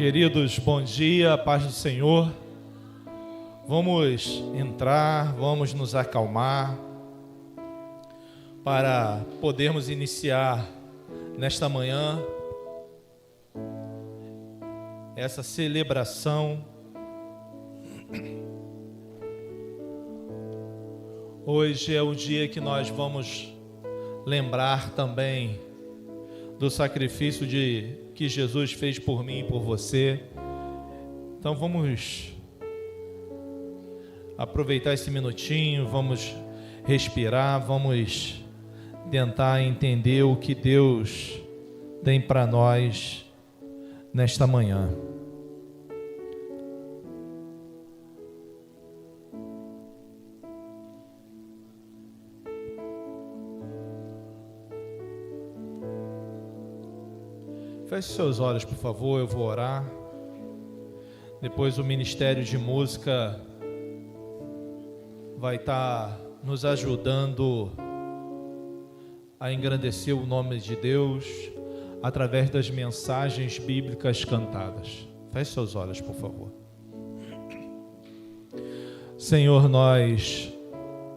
Queridos, bom dia, paz do Senhor. Vamos entrar, vamos nos acalmar para podermos iniciar nesta manhã essa celebração. Hoje é o dia que nós vamos lembrar também do sacrifício que Jesus fez por mim e por você. Então vamos aproveitar esse minutinho, vamos respirar, vamos tentar entender o que Deus tem para nós nesta manhã. Feche seus olhos, por favor, eu vou orar. Depois o Ministério de Música vai estar nos ajudando a engrandecer o nome de Deus através das mensagens bíblicas cantadas. Feche seus olhos, por favor. Senhor, nós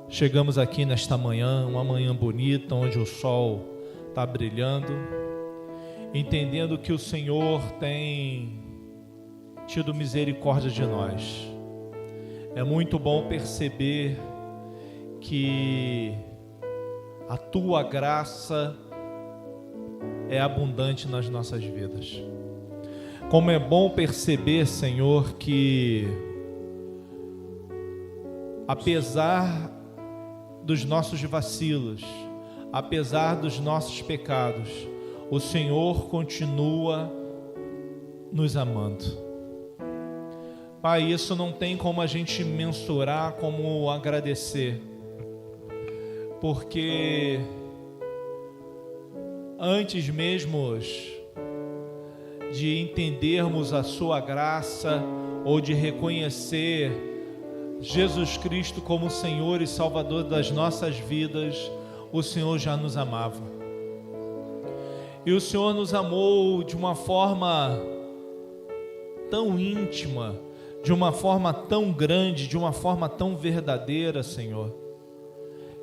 chegamos aqui nesta manhã, uma manhã bonita, onde o sol está brilhando, entendendo que o Senhor tem tido misericórdia de nós. É muito bom perceber que a Tua graça é abundante nas nossas vidas. Como é bom perceber, Senhor, que apesar dos nossos vacilos, apesar dos nossos pecados, o Senhor continua nos amando. Pai, isso não tem como a gente mensurar, como agradecer, porque antes mesmo de entendermos a Sua graça ou de reconhecer Jesus Cristo como Senhor e Salvador das nossas vidas, o Senhor já nos amava. E o Senhor nos amou de uma forma tão íntima, de uma forma tão grande, de uma forma tão verdadeira, Senhor,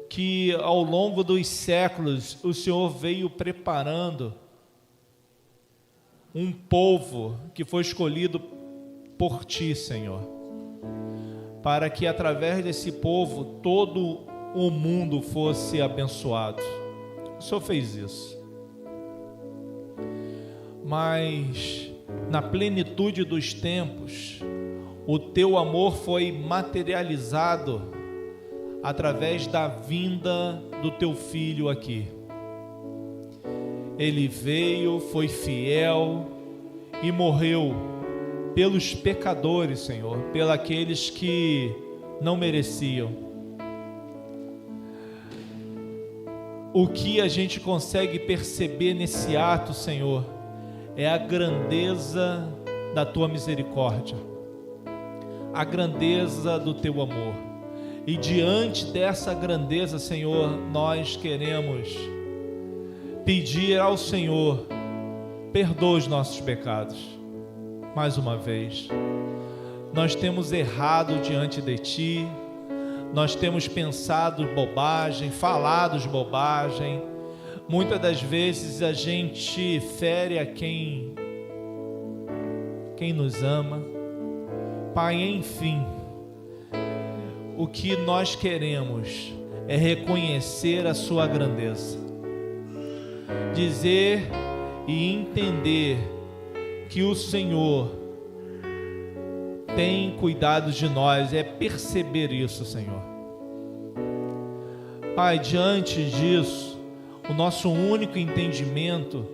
que ao longo dos séculos o Senhor veio preparando um povo que foi escolhido por Ti, Senhor, para que através desse povo todo o mundo fosse abençoado. O Senhor fez isso. Mas na plenitude dos tempos, o Teu amor foi materializado através da vinda do Teu Filho aqui. Ele veio, foi fiel e morreu pelos pecadores, Senhor, pelos aqueles que não mereciam. O que a gente consegue perceber nesse ato, Senhor, é a grandeza da Tua misericórdia, a grandeza do Teu amor. E diante dessa grandeza, Senhor, nós queremos pedir ao Senhor, perdoa os nossos pecados. Mais uma vez, nós temos errado diante de Ti, nós temos pensado bobagem, falado bobagem. Muitas das vezes a gente fere a quem nos ama. Pai, enfim, o que nós queremos é reconhecer a Sua grandeza, dizer e entender que o Senhor tem cuidado de nós, é perceber isso, Senhor. Pai, diante disso, o nosso único entendimento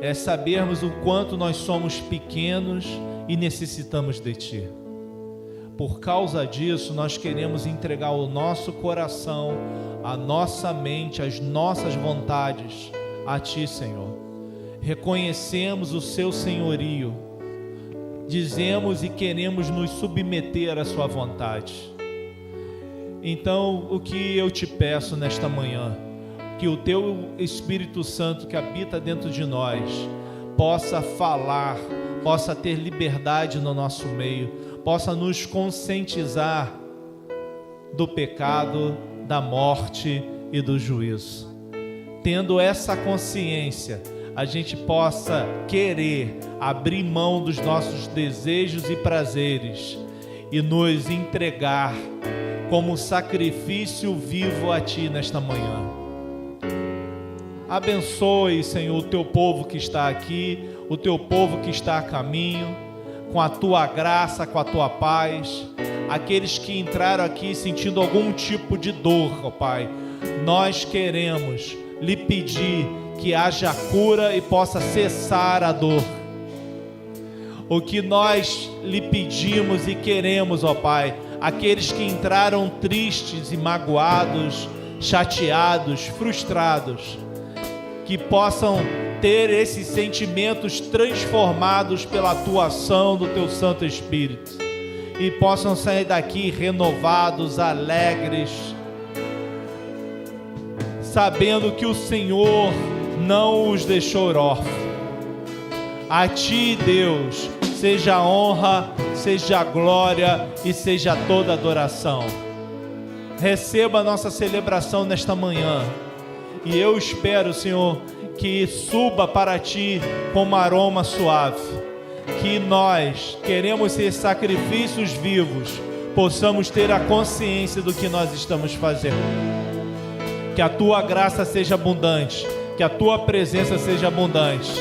é sabermos o quanto nós somos pequenos e necessitamos de Ti. Por causa disso, nós queremos entregar o nosso coração, a nossa mente, as nossas vontades a Ti, Senhor. Reconhecemos o Seu senhorio, dizemos e queremos nos submeter à Sua vontade. Então, o que eu te peço nesta manhã, que o Teu Espírito Santo que habita dentro de nós possa falar, possa ter liberdade no nosso meio, possa nos conscientizar do pecado, da morte e do juízo. Tendo essa consciência, a gente possa querer abrir mão dos nossos desejos e prazeres e nos entregar como sacrifício vivo a Ti nesta manhã. Abençoe, Senhor, o Teu povo que está aqui, o Teu povo que está a caminho, com a Tua graça, com a Tua paz. Aqueles que entraram aqui sentindo algum tipo de dor, ó Pai, nós queremos lhe pedir que haja cura e possa cessar a dor. O que nós lhe pedimos e queremos, ó Pai, aqueles que entraram tristes e magoados, chateados, frustrados, que possam ter esses sentimentos transformados pela atuação do Teu Santo Espírito e possam sair daqui renovados, alegres, sabendo que o Senhor não os deixou órfãos. A Ti, Deus, seja a honra, seja a glória e seja toda a adoração. Receba a nossa celebração nesta manhã. E eu espero, Senhor, que suba para Ti como aroma suave. Que nós queremos ser sacrifícios vivos, possamos ter a consciência do que nós estamos fazendo. Que a Tua graça seja abundante, que a Tua presença seja abundante.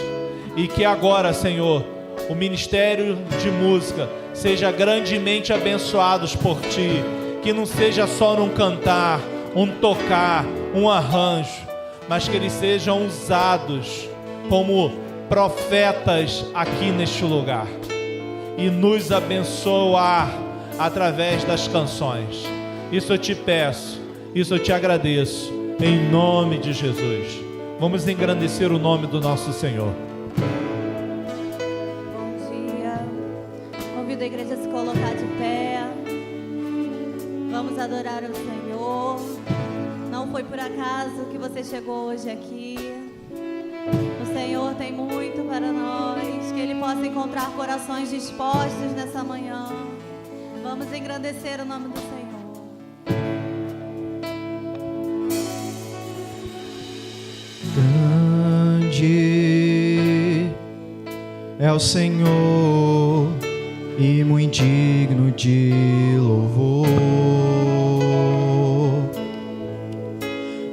E que agora, Senhor, o ministério de música seja grandemente abençoados por Ti. Que não seja só num cantar, um tocar, um arranjo, mas que eles sejam usados como profetas aqui neste lugar. E nos abençoar através das canções. Isso eu Te peço, isso eu Te agradeço, em nome de Jesus. Vamos engrandecer o nome do nosso Senhor. Convido a igreja a se colocar de pé. Vamos adorar ao Senhor. Não foi por acaso que você chegou hoje aqui. O Senhor tem muito para nós. Que Ele possa encontrar corações dispostos nessa manhã. Vamos engrandecer o nome do Senhor. Grande é o Senhor e muito digno de louvor.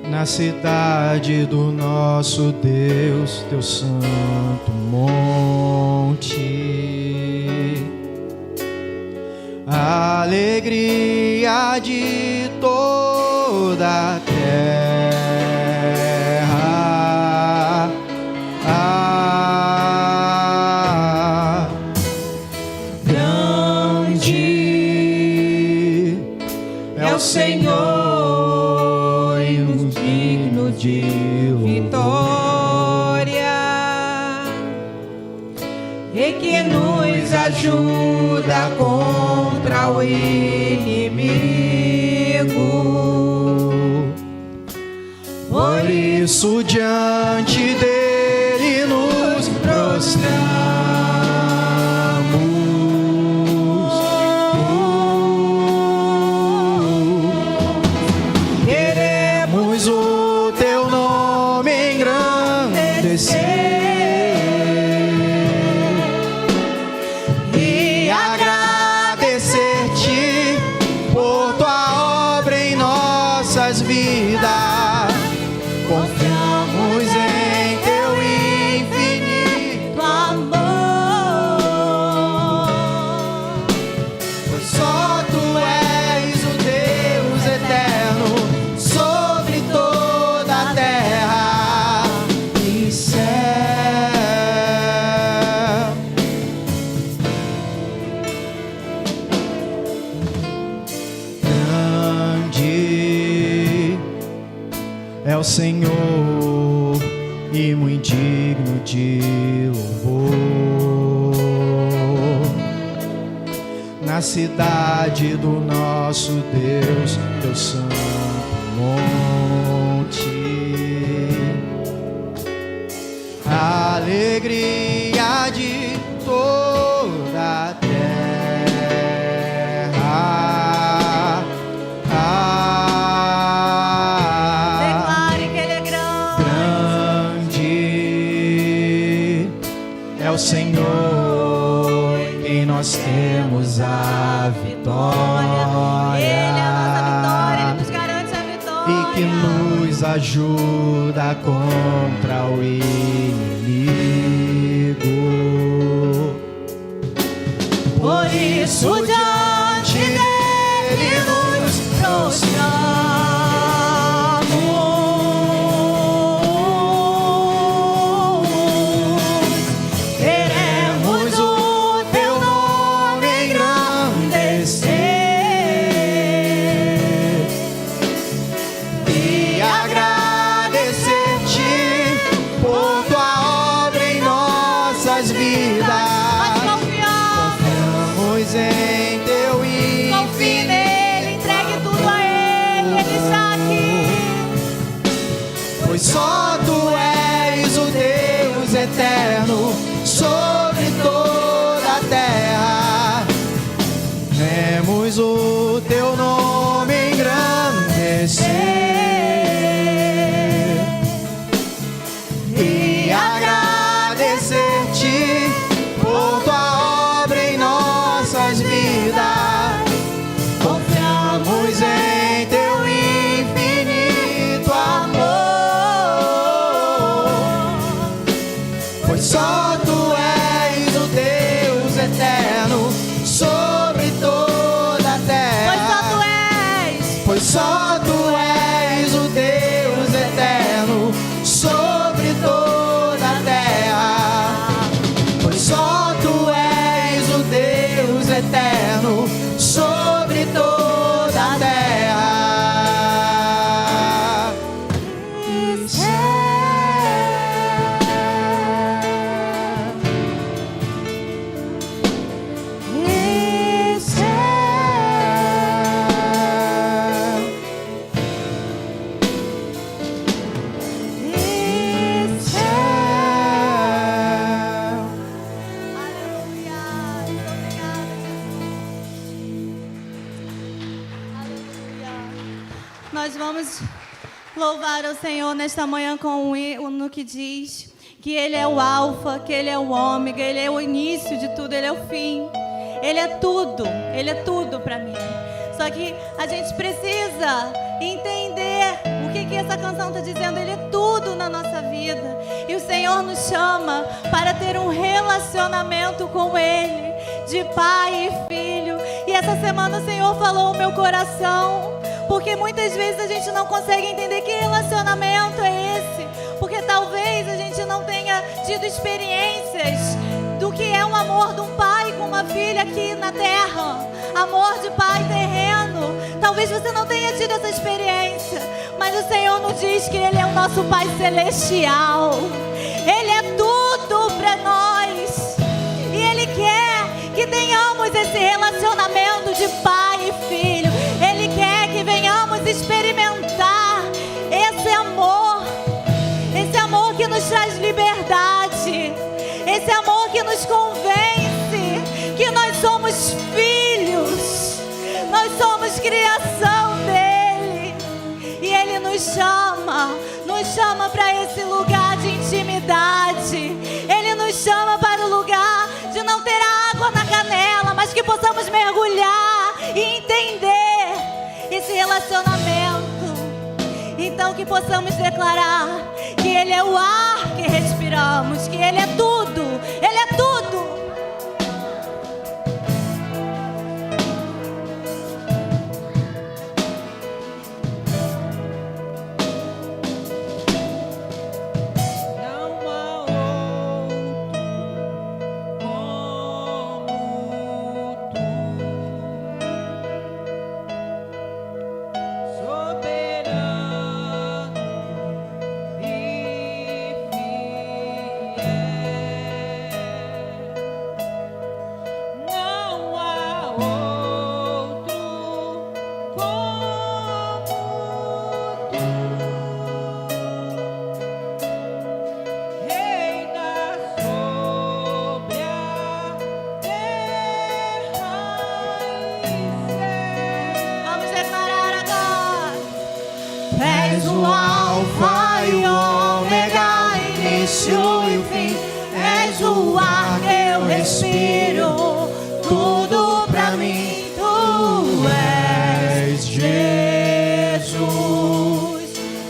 Na cidade do nosso Deus, Teu santo monte, a alegria de toda a terra. Grande é o Senhor e muito digno de vitória, e que nos ajuda contra o inimigo. Por isso diante dele nos prostramos. Queremos o Teu nome engrandecer e agradecer-Te por Tua obra em nossas vidas. Confiamos em Teu infinito amor, pois só Tu és o Deus eterno sobre toda a terra e céu. Grande é o Senhor e muito digno de louvor. Na cidade do nosso Deus, Teu santo monte, a alegria de toda a terra. Declare que Ele é Grande é o Senhor, em quem nós temos a vitória. Ele é a nossa vitória, Ele nos garante a vitória. E que nos ajuda contra o inimigo. Por isso diante dele nos prostramos. Queremos o teu nome engrandecer e agradecer-te por tua obra em nossas vidas. Confiamos em teu Confie nele, entregue tudo a Ele, Ele está aqui. pois só tu és o Deus eterno sobre toda a terra. Vemos o teu nome engrandecer e agradecer-te por tua obra em nossas vidas. Confiamos em teu infinito amor, pois só tu és o Deus eterno sobre toda a terra. Pois só tu és o Deus eterno sobre toda a terra. Pois só tu és o Deus eterno sobre toda a terra. Aleluia. Obrigada, Jesus. Aleluia. Nós vamos louvar ao Senhor nesta manhã com um hino que diz que Ele é o alfa, que Ele é o ômega, Ele é o início de tudo, Ele é o fim. Ele é tudo para mim. Só que a gente precisa entender o que essa canção está dizendo. Ele é tudo na nossa vida. E o Senhor nos chama para ter um relacionamento com Ele, de pai e filho. E essa semana o Senhor falou ao meu coração, porque muitas vezes a gente não consegue entender que relacionamento é esse, porque talvez a gente não tenha tido experiências do que é um amor de um pai com uma filha aqui na terra, amor de pai terreno. Talvez você não tenha tido essa experiência, mas o Senhor nos diz que Ele é o nosso Pai Celestial. Ele é tudo para nós e Ele quer que tenhamos esse relacionamento de pai e filho. Ele quer que venhamos experimentar esse amor que nos traz liberdade, esse amor que nos convence que nós somos filhos, nós somos criação dele. E Ele nos chama para esse lugar de intimidade. Ele nos chama para o lugar de não ter água na canela, mas que possamos mergulhar e entender esse relacionamento. Então que possamos declarar que Ele é o ar que respiramos, que Ele é tudo, Ele é tudo. Soberano e fiel. És o Alfa e o Ômega, início e fim. És o ar que eu respiro, tudo pra mim. Tu és Jesus,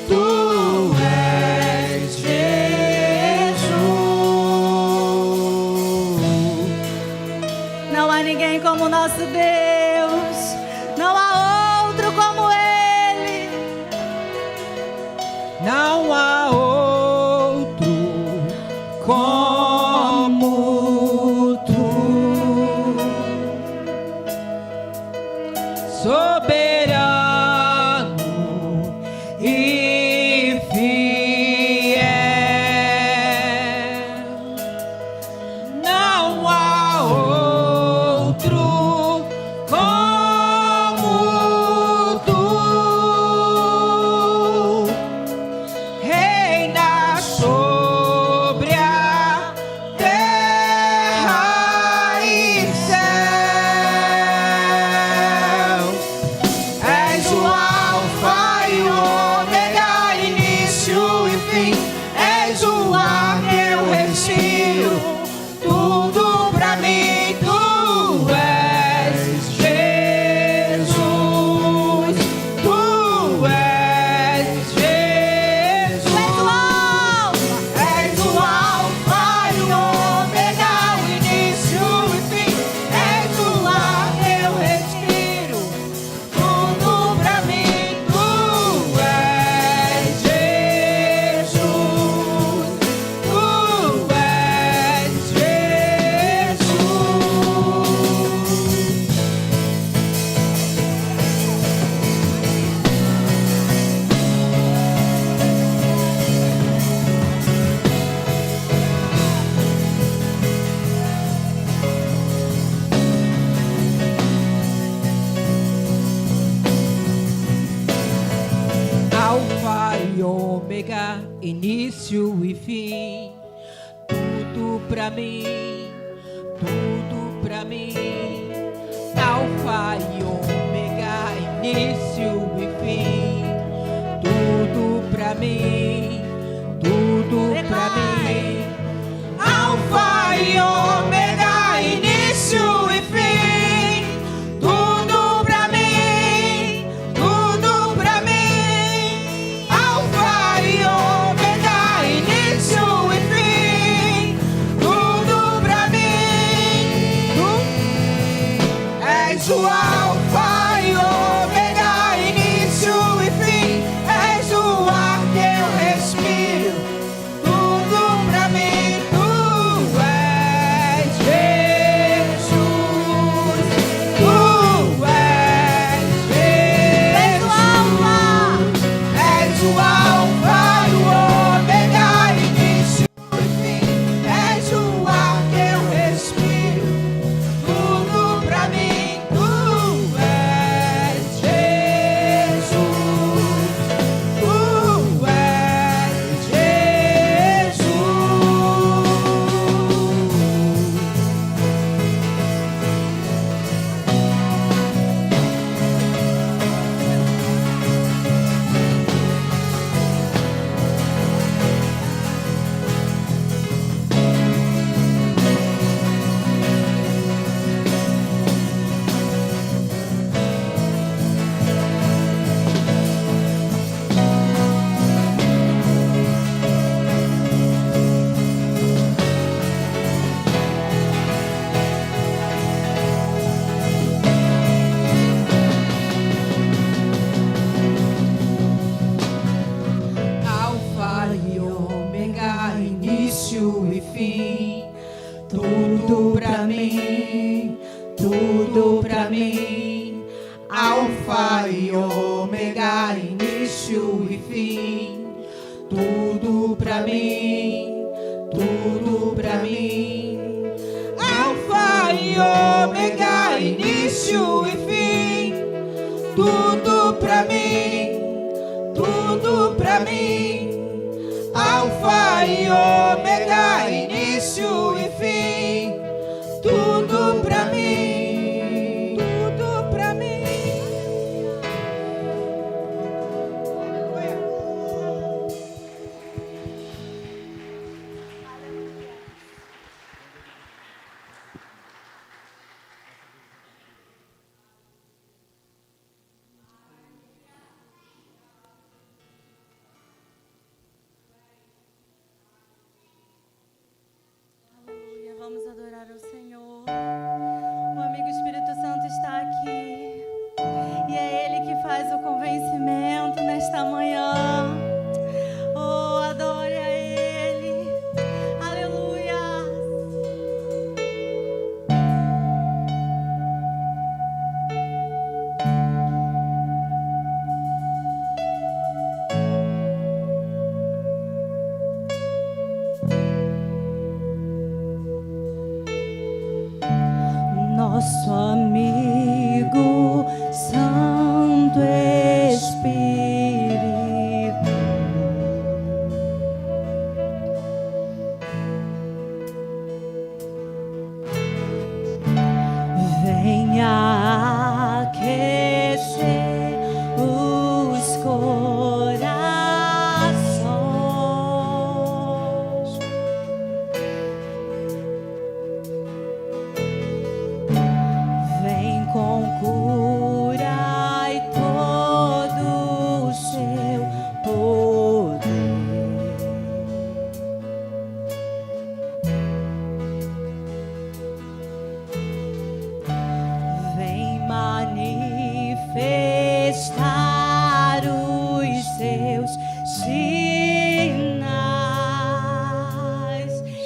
tu és Jesus. Não há ninguém como nosso Deus, não há outro como Ele. Não há outro como tu, soberano e fiel. Não há outro como tu. Reina sobre a terra e céu. És o Alfa e o Ômega, início e fim. És o ar que eu respiro, tudo pra mim. Tu és Jesus, tu és Jesus. És o Alfa e o Ômega, o início e fim. És o ar que eu respiro, tudo pra mim. Tu és Jesus, tu és Alfa e Ômega, início e fim, tudo pra mim, tudo pra mim. Alfa e Ômega, início e fim, tudo pra mim, tudo pra mim. Alfa e Ômega, início e fim, tudo pra mim, tudo pra mim. Alfa e Ômega, início e fim, tudo pra mim. És o Alfa e Ômega, início e fim. És o ar que eu respiro, tudo pra mim. Tu és Jesus, tu és Jesus. És o Alfa e o Ômega, início e fim. És o ar que eu respiro, tudo pra mim. Tu és Jesus, tu és Alfa e Ômega, início e fim, tudo pra mim, tudo pra mim. Alfa e Ômega, início e fim, tudo pra mim, tudo pra mim. Alfa e Ômega, início e fim, tudo pra mim, tudo pra mim. Alfa e Ômega, início e fim, tudo pra mim, tudo pra mim. nosso amigo Santo Espírito, venha aquecer os corações, vem com cura e todo o seu poder. Vem manifestar os seus sinais.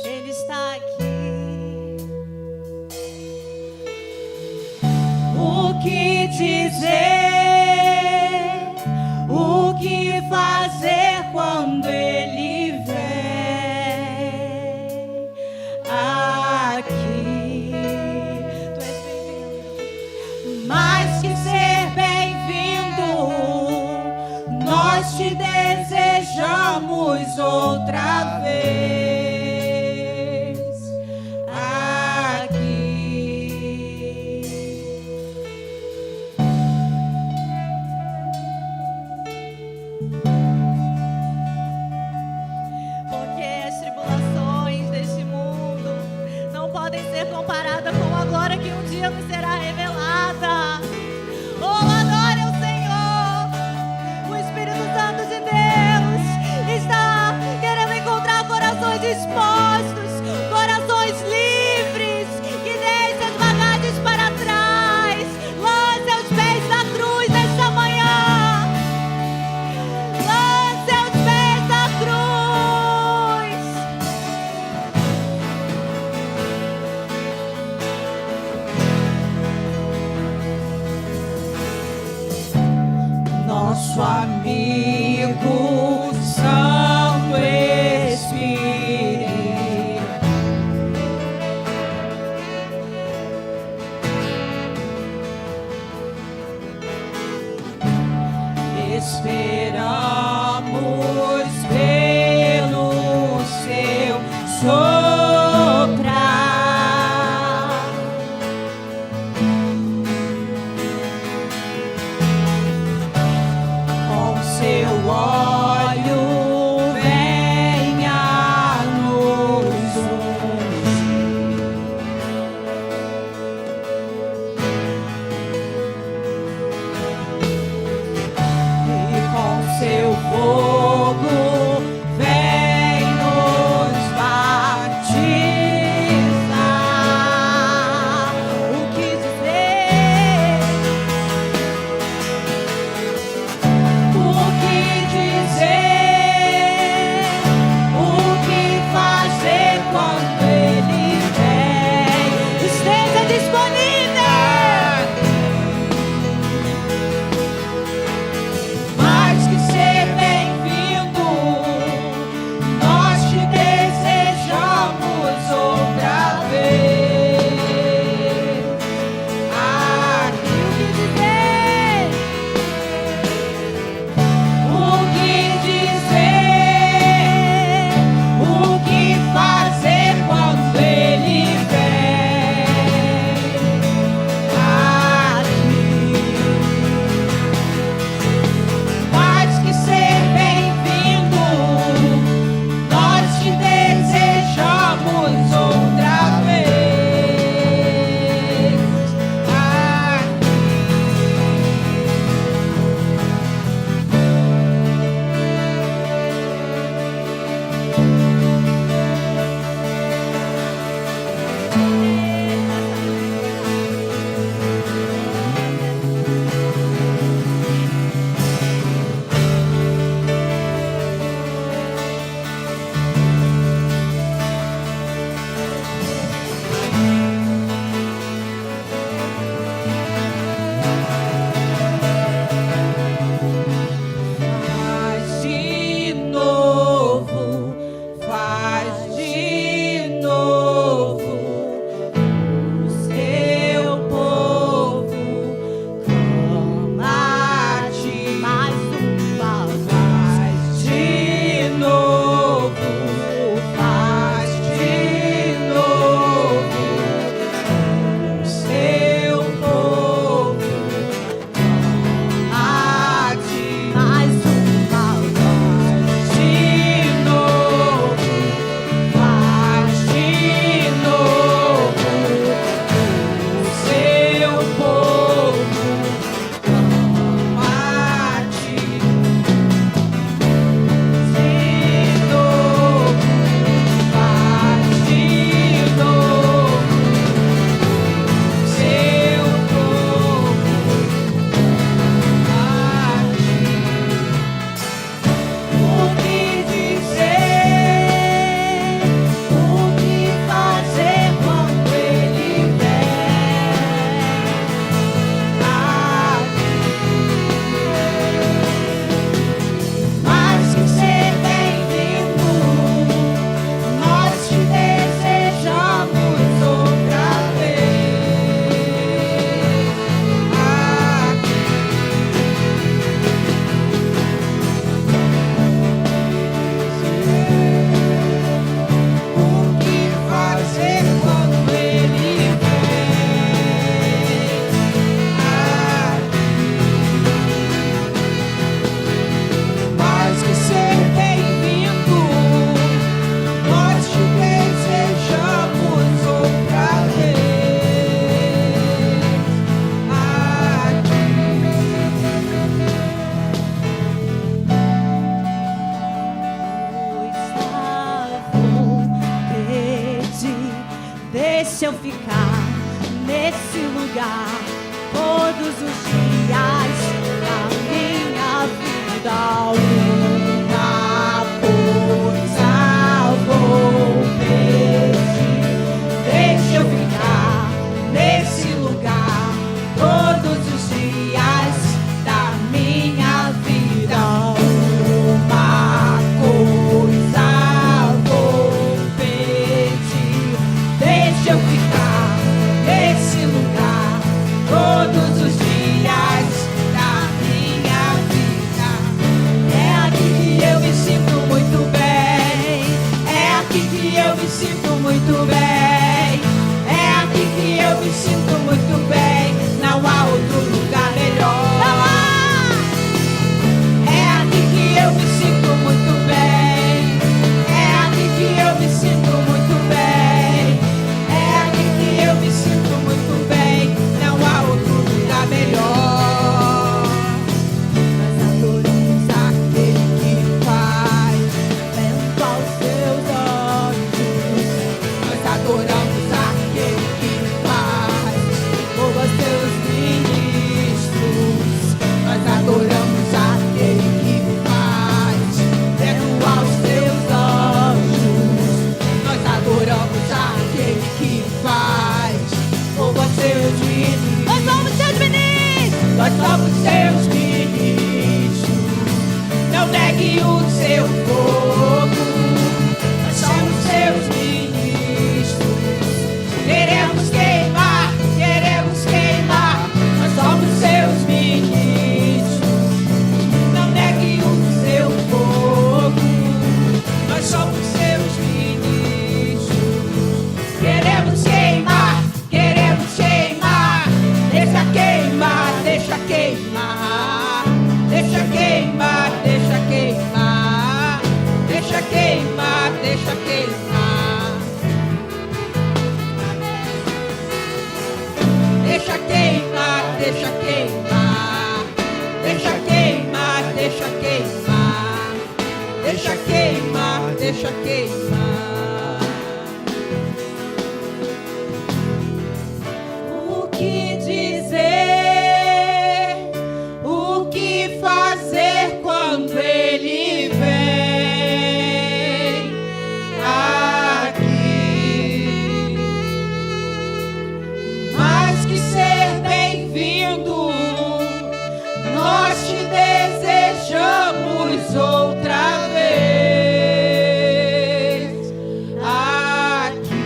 Ele está aqui. O que dizer? O que fazer quando ele vem aqui? Tu és bem-vindo. Mais que ser bem-vindo, nós te desejamos outra vez aqui. Porque as tribulações deste mundo não podem ser comparadas com a glória que um dia nos será revelada. Oh, adore o Senhor! O Espírito Santo de Deus está querendo encontrar corações dispostos, corações livres, que deixem as bagagens para trás. Lance aos pés da cruz nesta manhã. Lance aos pés da cruz. Nosso amigo Santo Espírito, esperamos pelo seu soprar. Com seu nesse lugar todos os dias da minha vida. Uma coisa vou pedir, deixa eu ficar nesse lugar todos os dias da minha vida. Uma coisa vou pedir, deixa eu ficar nesse lugar todos os dias da minha vida. É aqui que eu me sinto muito bem, é aqui que eu me sinto muito bem, é aqui que eu me sinto muito bem. Não há outro lugar melhor. É aqui que eu me sinto muito bem, é aqui que eu me sinto muito bem, é aqui que eu me sinto muito bem. Não há outro lugar melhor. Nós adoramos aquele que faz vento aos seus olhos. Nós adoramos aquele que faz fogo aos seus ministros. Nós adoramos aquele que faz vento aos seus anjos. Nós adoramos aquele que faz fogo aos seus ministros. Nós somos seus ministros. Nós somos seus ministros. Não negue o seu fogo. Nós somos seus ministros. Queremos queimar, queremos queimar. Nós somos seus ministros. Não negue o seu fogo. Nós somos seus ministros. Queremos queimar, queremos queimar. Deixa queimar, deixa queimar. Deixa queimar, deixa queimar. Deixa queimar, deixa queimar. Deixa queimar, deixa queimar. Deixa queimar, deixa queimar. Deixa queimar, deixa queimar. O que dizer? O que fazer quando ele vem aqui? Mais que ser bem-vindo, nós te desejamos outra vez aqui.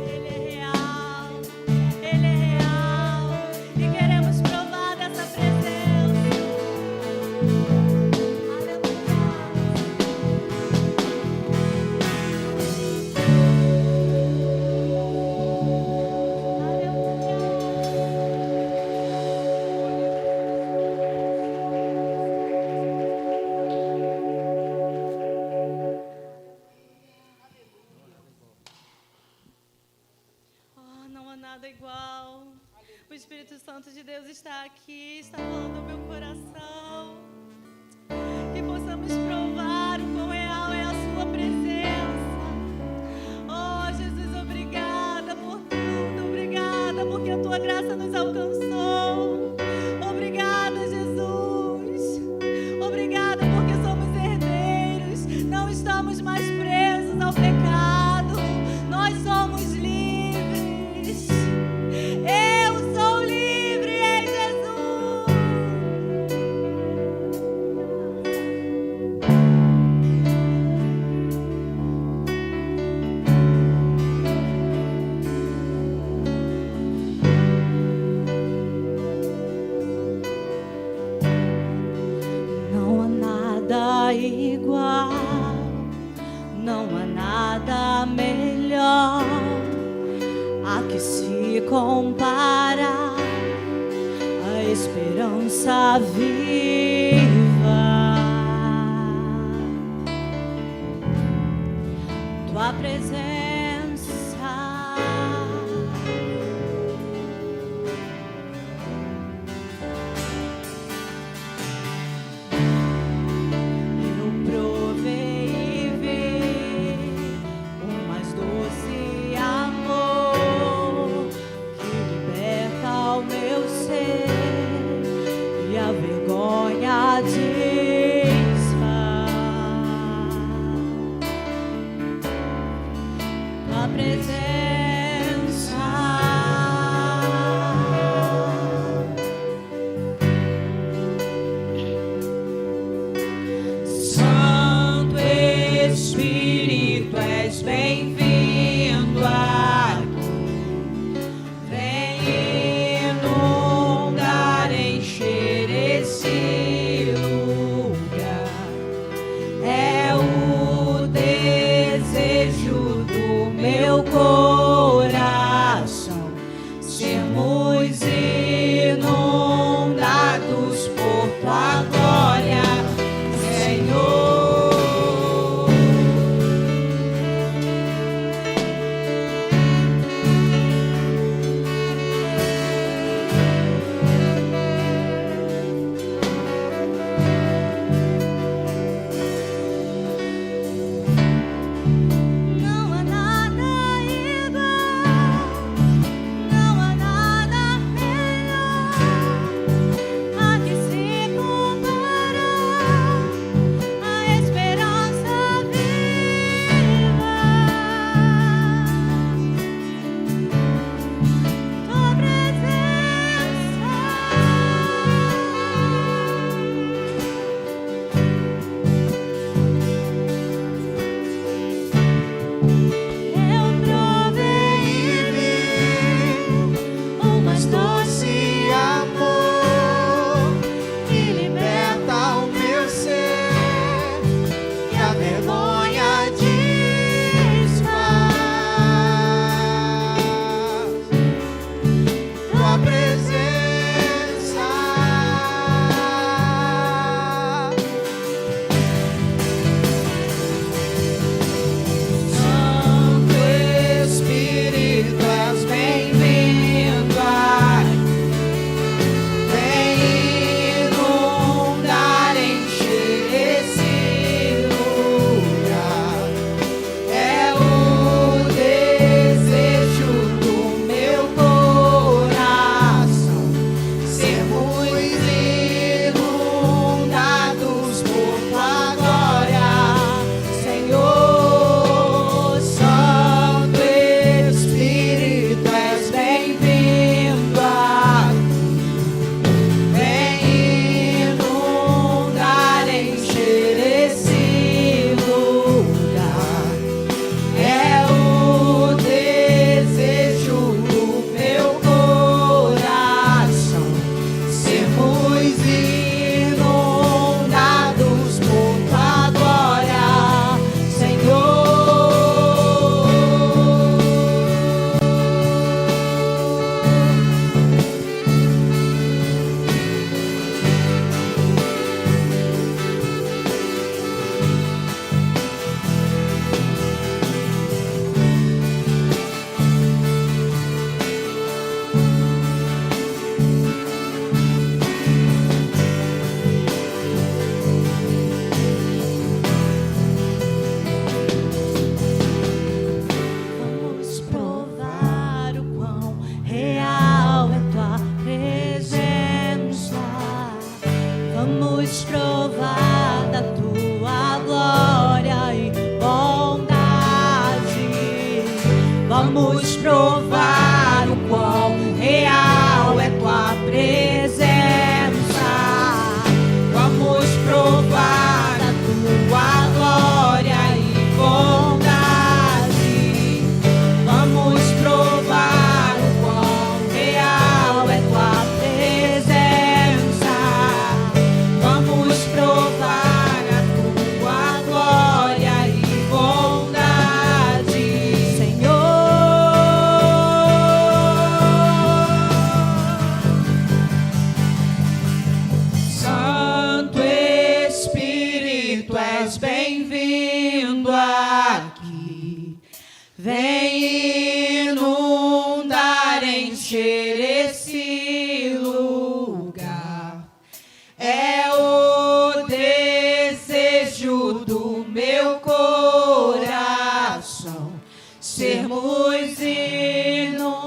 Ele é real, ele é real, e queremos provar dessa presença. Oh, não há nada igual. O Espírito Santo de Deus está aqui, está falando ao meu coração. Que possamos provar o quão real é a sua presença. Oh, Jesus, obrigada por tudo. Obrigada porque a tua graça nos alcançou. Obrigada, Jesus. Obrigada porque somos herdeiros. Não estamos mais presos ao pecado. Nós somos livres. Eu sou livre em Jesus. Não há nada igual, não há nada melhor a que se compara a esperança viva. tua presença. Vamos provar o quão real é tua presença. Vamos provar a tua glória e bondade. Vamos provar o quão real é tua presença. Vamos provar a tua glória e bondade, Senhor. Vem inundar, encher esse lugar. É o desejo do meu coração, sermos inundados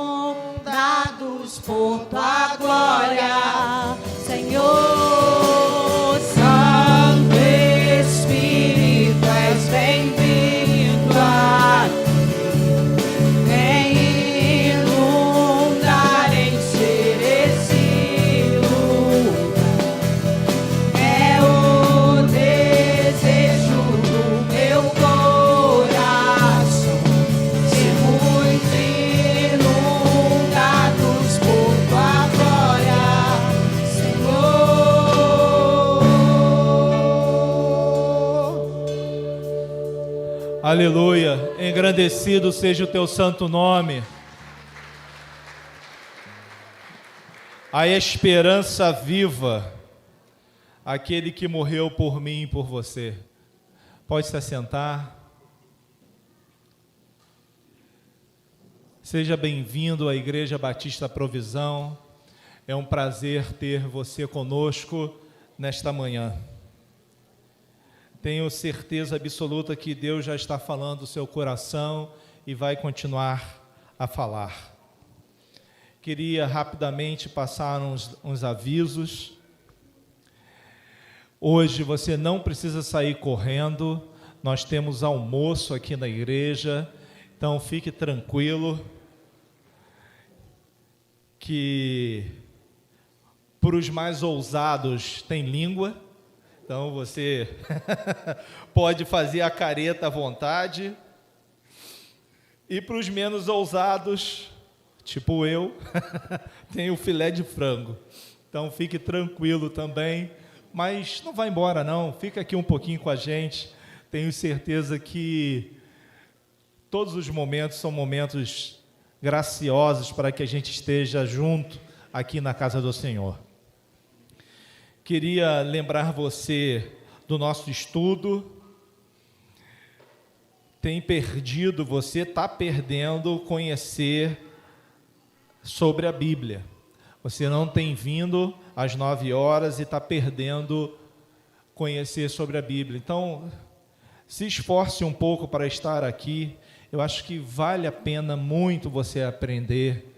por tua glória, Senhor. Santo Espírito, és bem-vindo aqui. Vem inundar, encher esse lugar. É o desejo do meu coração, sermos inundados por tua glória, Senhor. Aleluia, engrandecido seja o teu santo nome. A esperança viva, aquele que morreu por mim e por você. Pode se assentar. Seja bem-vindo à Igreja Batista Provisão. É um prazer ter você conosco nesta manhã. Tenho certeza absoluta que Deus já está falando o seu coração e vai continuar a falar. Queria rapidamente passar uns avisos. Hoje você não precisa sair correndo, nós temos almoço aqui na igreja, então fique tranquilo que para os mais ousados tem língua. Então você pode fazer a careta à vontade. E para os menos ousados, tipo eu, tem o filé de frango. Então fique tranquilo também. Mas não vai embora não, fica aqui um pouquinho com a gente. Tenho certeza que todos os momentos são momentos graciosos para que a gente esteja junto aqui na casa do Senhor. Queria lembrar você do nosso estudo. Você está perdendo conhecer sobre a Bíblia. Você não tem vindo às 9 horas e está perdendo conhecer sobre a Bíblia. Então, se esforce um pouco para estar aqui. Eu acho que vale a pena muito você aprender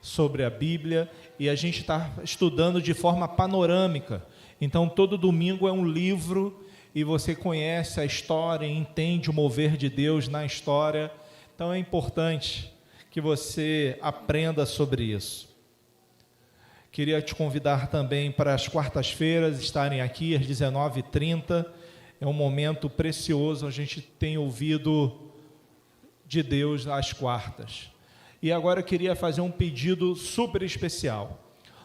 sobre a Bíblia, e a gente está estudando de forma panorâmica. Então, todo domingo é um livro e você conhece a história, entende o mover de Deus na história. Então, é importante que você aprenda sobre isso. Queria te convidar também para as quartas-feiras estarem aqui às 19h30. É um momento precioso, a gente tem ouvido de Deus às quartas. E agora eu queria fazer um pedido super especial.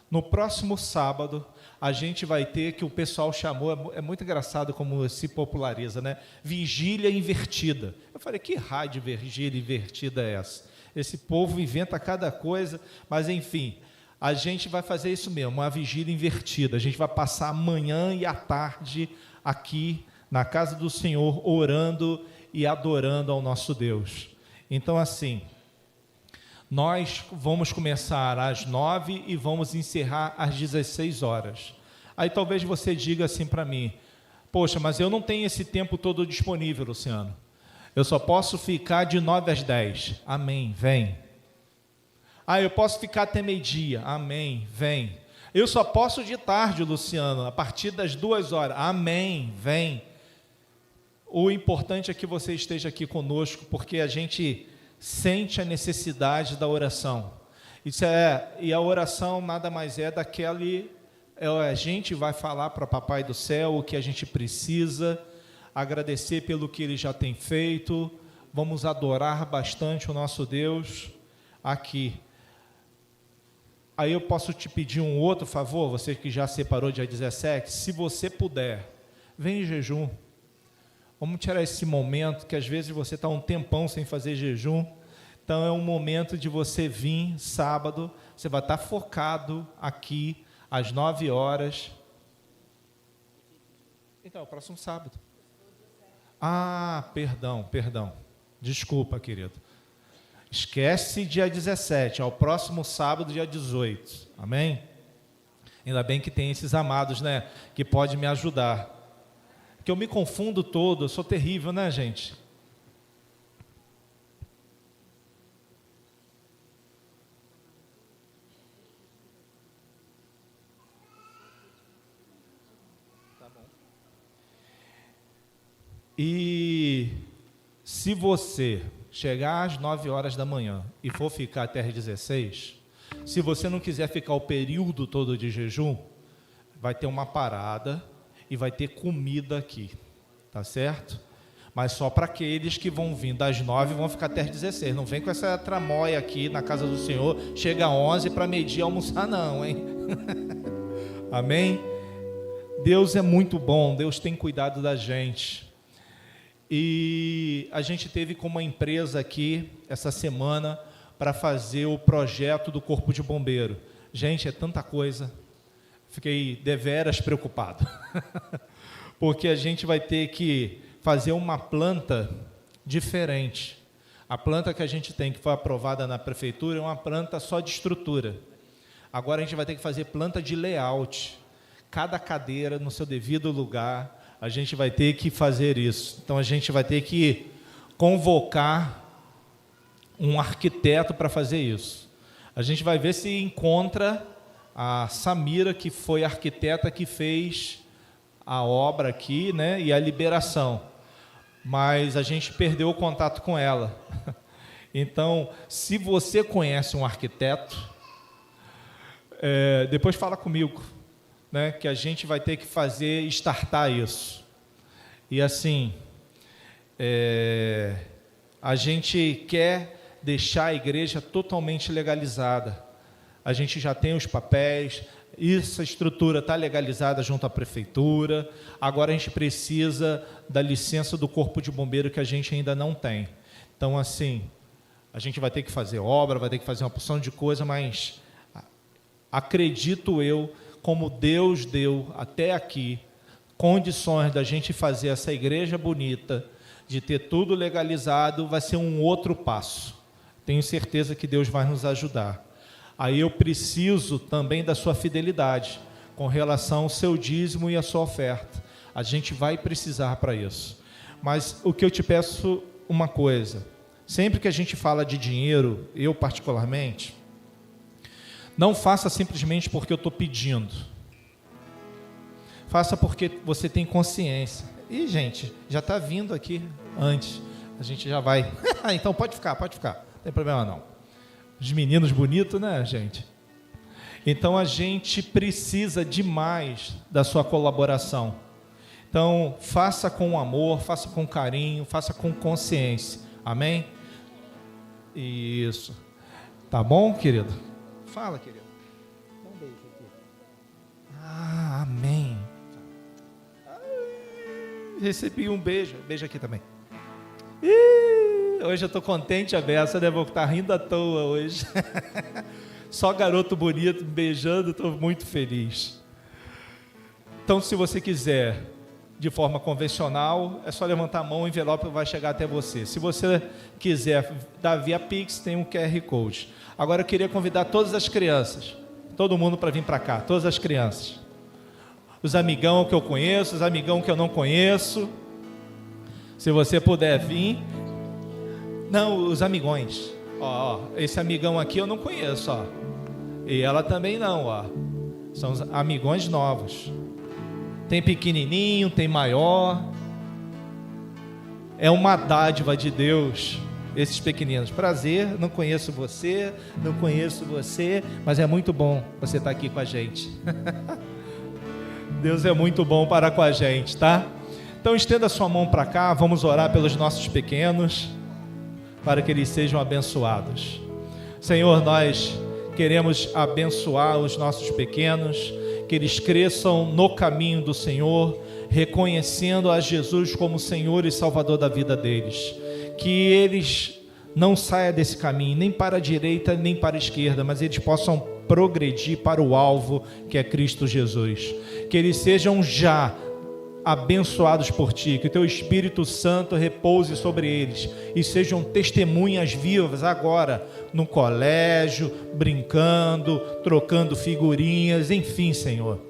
No próximo sábado, a gente vai ter, que o pessoal chamou, é muito engraçado como se populariza, né? Vigília invertida. Eu falei, que raio de vigília invertida é essa? Esse povo inventa cada coisa, mas enfim, a gente vai fazer isso mesmo, uma vigília invertida. A gente vai passar a manhã e a tarde aqui na casa do Senhor, orando e adorando ao nosso Deus. Então, assim, nós vamos começar às 9 e vamos encerrar às 16 horas. Aí talvez você diga assim para mim, poxa, mas eu não tenho esse tempo todo disponível, Luciano. Eu só posso ficar de 9 às 10. Amém, vem. Ah, eu posso ficar até meio-dia. Amém, vem. Eu só posso de tarde, Luciano, a partir das 2 horas. Amém, vem. O importante é que você esteja aqui conosco, porque a gente sente a necessidade da oração. E a oração nada mais é a gente vai falar para o Papai do Céu o que a gente precisa, agradecer pelo que Ele já tem feito, vamos adorar bastante o nosso Deus aqui. Aí eu posso te pedir um outro favor, você que já separou dia 17, se você puder, vem em jejum. Vamos tirar esse momento, que às vezes você está um tempão sem fazer jejum, então é um momento de você vir sábado, você vai estar focado aqui, às 9 horas. Então, é o próximo sábado. Ah, perdão, desculpa, querido. Esquece dia 17, ao próximo sábado, dia 18. Amém? Ainda bem que tem esses amados, né? Que podem me ajudar. Porque eu me confundo todo, eu sou terrível, né, gente? Tá bom. E se você chegar às 9 horas da manhã e for ficar até às 16, se você não quiser ficar o período todo de jejum, vai ter uma parada e vai ter comida aqui, tá certo? Mas só para aqueles que vão vir das 9 e vão ficar até às 16. Não vem com essa tramóia aqui na casa do Senhor, chega às 11 para meio-dia almoçar não, hein? Amém? Deus é muito bom, Deus tem cuidado da gente. E a gente teve com uma empresa aqui essa semana para fazer o projeto do Corpo de Bombeiro. Gente, é tanta coisa. Fiquei deveras preocupado. Porque a gente vai ter que fazer uma planta diferente. A planta que a gente tem, que foi aprovada na prefeitura, é uma planta só de estrutura. Agora a gente vai ter que fazer planta de layout. Cada cadeira no seu devido lugar. A gente vai ter que fazer isso. Então, a gente vai ter que convocar um arquiteto para fazer isso. A gente vai ver se encontra a Samira, que foi a arquiteta que fez a obra aqui, né, e a liberação. Mas a gente perdeu o contato com ela. Então, se você conhece um arquiteto, depois fala comigo, né, que a gente vai ter que startar isso. E assim, a gente quer deixar a igreja totalmente legalizada. A gente já tem os papéis, essa estrutura está legalizada junto à prefeitura, agora a gente precisa da licença do Corpo de Bombeiro, que a gente ainda não tem. Então, assim, a gente vai ter que fazer obra, vai ter que fazer uma porção de coisa, mas acredito eu, como Deus deu até aqui condições da gente fazer essa igreja bonita, de ter tudo legalizado, vai ser um outro passo. Tenho certeza que Deus vai nos ajudar. Aí eu preciso também da sua fidelidade com relação ao seu dízimo e a sua oferta. A gente vai precisar para isso. Mas o que eu te peço, uma coisa, sempre que a gente fala de dinheiro, eu particularmente, não faça simplesmente porque eu estou pedindo. Faça porque você tem consciência. E, gente, já está vindo aqui antes. A gente já vai. Então pode ficar. Não tem problema não. Os meninos bonitos, né, gente? Então a gente precisa demais da sua colaboração. Então, faça com amor, faça com carinho, faça com consciência. Amém? Isso. Tá bom, querido? Fala, querido. Dá um beijo aqui. Amém. Recebi um beijo. Beijo aqui também. Hoje eu estou contente, a beça, né? Vou estar rindo à toa hoje. Só garoto bonito me beijando, estou muito feliz. Então, se você quiser, de forma convencional, é só levantar a mão, o envelope vai chegar até você. Se você quiser dar via Pix, tem um QR Code. Agora eu queria convidar todas as crianças, todo mundo para vir para cá, todas as crianças. Os amigão que eu conheço, os amigão que eu não conheço. Se você puder vir. Não, os amigões. Ó, esse amigão aqui eu não conheço, ó. E ela também não, ó. São os amigões novos. Tem pequenininho, tem maior. É uma dádiva de Deus, esses pequeninos. Prazer, não conheço você, mas é muito bom você estar aqui com a gente. Deus é muito bom para com a gente, tá? Então estenda sua mão para cá, vamos orar pelos nossos pequenos, para que eles sejam abençoados. Senhor, nós queremos abençoar os nossos pequenos, que eles cresçam no caminho do Senhor, reconhecendo a Jesus como Senhor e Salvador da vida deles. Que eles não saiam desse caminho, nem para a direita, nem para a esquerda, mas eles possam progredir para o alvo, que é Cristo Jesus. Que eles sejam já abençoados por Ti, que o Teu Espírito Santo repouse sobre eles e sejam testemunhas vivas agora, no colégio, brincando, trocando figurinhas, enfim, Senhor.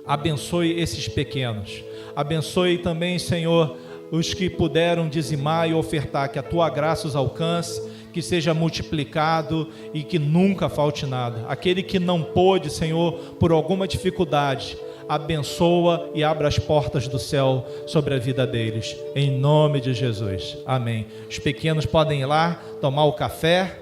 Abençoe esses pequenos. Abençoe também, Senhor, os que puderam dizimar e ofertar, que a Tua graça os alcance, que seja multiplicado e que nunca falte nada. Aquele que não pôde, Senhor, por alguma dificuldade, abençoa e abra as portas do céu sobre a vida deles, em nome de Jesus, amém. Os pequenos podem ir lá tomar o café,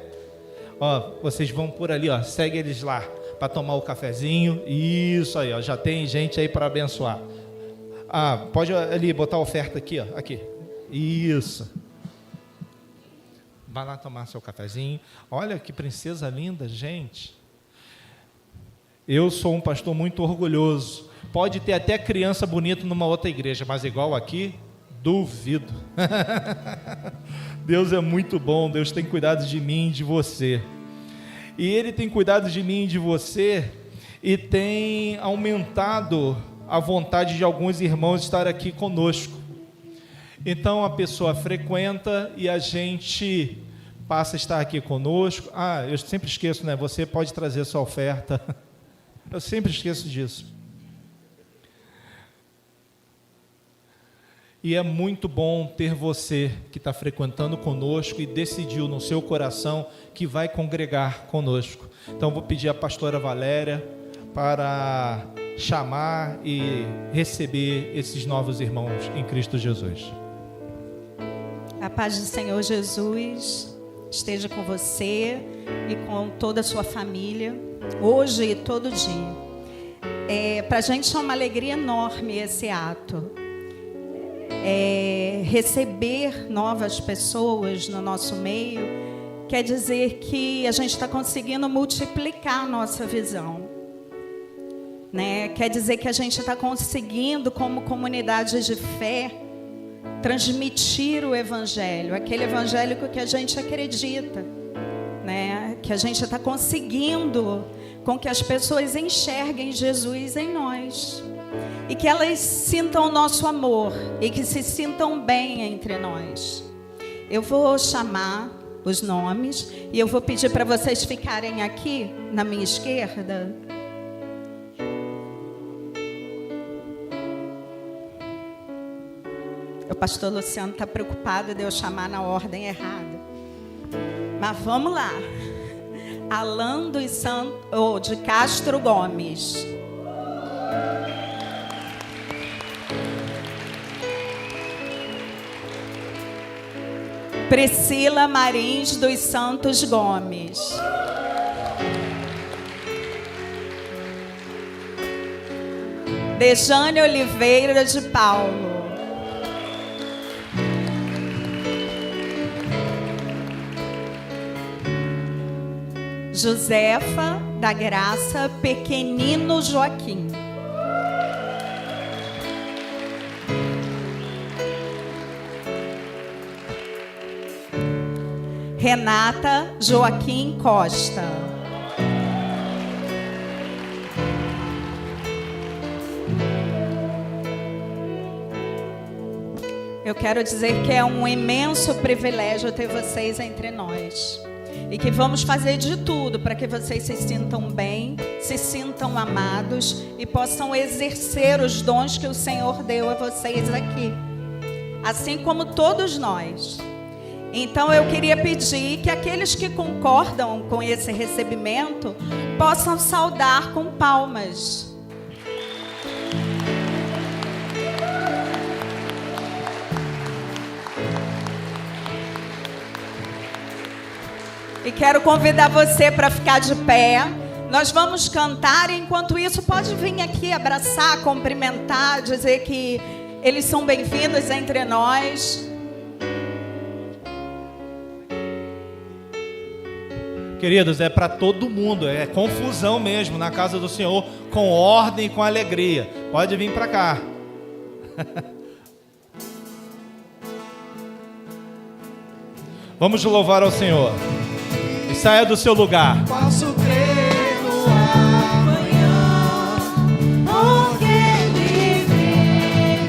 vocês vão por ali, segue eles lá, para tomar o cafezinho, isso aí, já tem gente aí para abençoar. Pode ali botar a oferta aqui, aqui, isso, vai lá tomar seu cafezinho. Olha que princesa linda, gente. Eu sou um pastor muito orgulhoso. Pode ter até criança bonita numa outra igreja, mas igual aqui, duvido. Deus é muito bom, Deus tem cuidado de mim e de você. E Ele tem cuidado de mim e de você e tem aumentado a vontade de alguns irmãos estar aqui conosco. Então a pessoa frequenta e a gente passa a estar aqui conosco. Eu sempre esqueço, né? Você pode trazer sua oferta. Eu sempre esqueço disso. E é muito bom ter você que está frequentando conosco e decidiu no seu coração que vai congregar conosco. Então vou pedir à pastora Valéria para chamar e receber esses novos irmãos em Cristo Jesus. A paz do Senhor Jesus esteja com você e com toda a sua família, hoje e todo dia. Para a gente é uma alegria enorme esse ato. Receber novas pessoas no nosso meio quer dizer que a gente está conseguindo multiplicar a nossa visão, né? Quer dizer que a gente está conseguindo, como comunidade de fé, transmitir o Evangelho, aquele evangélico que a gente acredita, né? Que a gente está conseguindo com que as pessoas enxerguem Jesus em nós e que elas sintam o nosso amor e que se sintam bem entre nós. Eu vou chamar os nomes e eu vou pedir para vocês ficarem aqui na minha esquerda. O pastor Luciano está preocupado de eu chamar na ordem errada. Mas vamos lá. Alan de Castro Gomes. Priscila Marins dos Santos Gomes. Dejane Oliveira de Paulo. Josefa da Graça Pequenino Joaquim. Renata Joaquim Costa. Eu quero dizer que é um imenso privilégio ter vocês entre nós. E que vamos fazer de tudo para que vocês se sintam bem, se sintam amados e possam exercer os dons que o Senhor deu a vocês aqui. Assim como todos nós. Então eu queria pedir que aqueles que concordam com esse recebimento possam saudar com palmas. E quero convidar você para ficar de pé. Nós vamos cantar e enquanto isso pode vir aqui abraçar, cumprimentar, dizer que eles são bem-vindos entre nós. Queridos, é para todo mundo, é confusão mesmo na casa do Senhor, com ordem e com alegria. Pode vir para cá. Vamos louvar ao Senhor. E saia do seu lugar. Posso crer no amanhã, porque Ele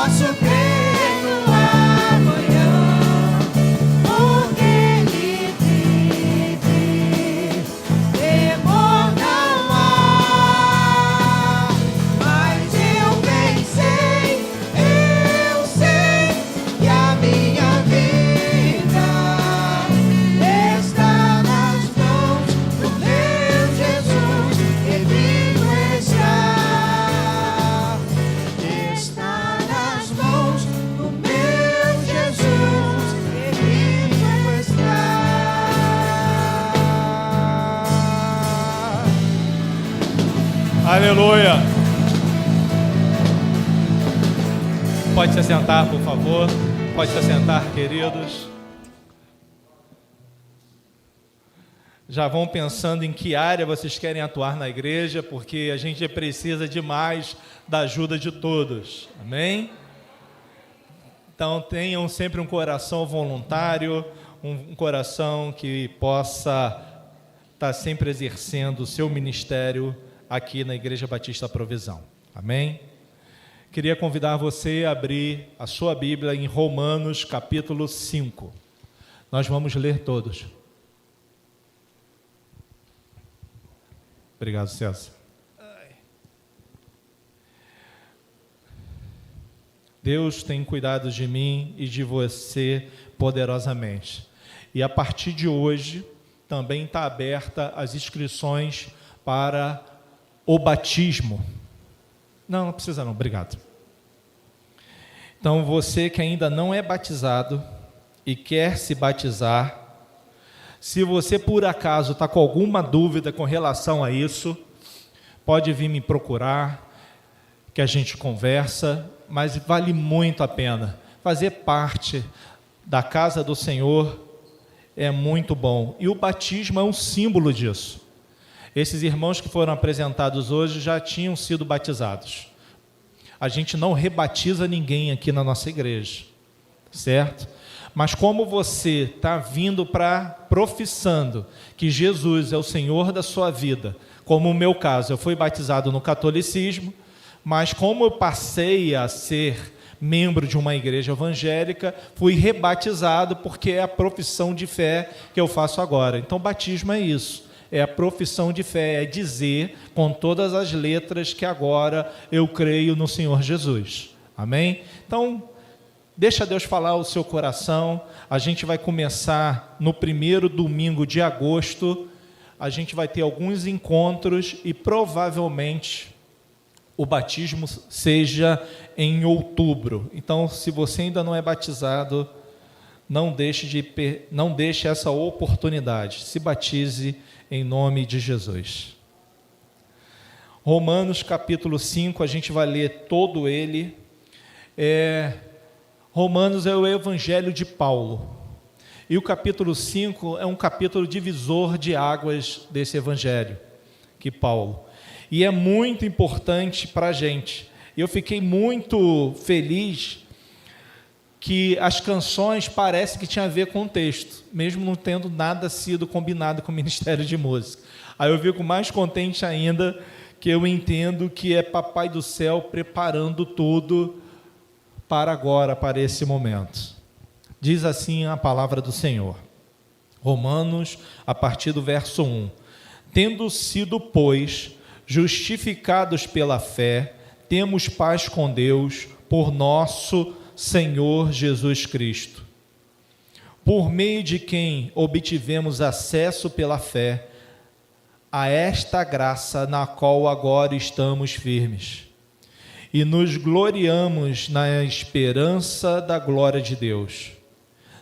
posso crer no amanhã, porque Ele vive. Temor não há, mas eu pensei, eu sei que a minha vida está nas mãos do meu Jesus, que vivo está. Está nas mãos do meu Jesus, que vivo está. Aleluia! Pode se assentar, por favor. Pode se assentar, queridos. Já vão pensando em que área vocês querem atuar na igreja, porque a gente precisa demais da ajuda de todos. Amém? Então tenham sempre um coração voluntário, um coração que possa estar sempre exercendo o seu ministério aqui na Igreja Batista Provisão. Amém? Queria convidar você a abrir a sua Bíblia em Romanos capítulo 5. Nós vamos ler todos. Obrigado, César. Deus tem cuidado de mim e de você poderosamente. E a partir de hoje, também está aberta as inscrições para o batismo. Não precisa não, obrigado. Então, você que ainda não é batizado e quer se batizar, se você por acaso está com alguma dúvida com relação a isso, pode vir me procurar, que a gente conversa, mas vale muito a pena. Fazer parte da casa do Senhor é muito bom. E o batismo é um símbolo disso. Esses irmãos que foram apresentados hoje já tinham sido batizados. A gente não rebatiza ninguém aqui na nossa igreja, certo? Mas como você está vindo professando que Jesus é o Senhor da sua vida, como o meu caso, eu fui batizado no catolicismo, mas como eu passei a ser membro de uma igreja evangélica, fui rebatizado porque é a profissão de fé que eu faço agora. Então, batismo é isso. É a profissão de fé, é dizer com todas as letras que agora eu creio no Senhor Jesus. Amém? Então, deixa Deus falar o seu coração. A gente vai começar no primeiro domingo de agosto. A gente vai ter alguns encontros e provavelmente o batismo seja em outubro. Então, se você ainda não é batizado, não deixe essa oportunidade. Se batize em nome de Jesus. Romanos capítulo 5, a gente vai ler todo ele. Romanos é o evangelho de Paulo. E o capítulo 5 é um capítulo divisor de águas desse evangelho, que Paulo. E é muito importante para a gente. Eu fiquei muito feliz que as canções parecem que tinham a ver com o texto, mesmo não tendo nada sido combinado com o Ministério de Música. Aí eu fico mais contente ainda, que eu entendo que é Papai do Céu preparando tudo para agora, para esse momento. Diz assim a palavra do Senhor. Romanos, a partir do verso 1. Tendo sido, pois, justificados pela fé, temos paz com Deus por nosso Senhor Jesus Cristo, por meio de quem obtivemos acesso pela fé a esta graça na qual agora estamos firmes, e nos gloriamos na esperança da glória de Deus.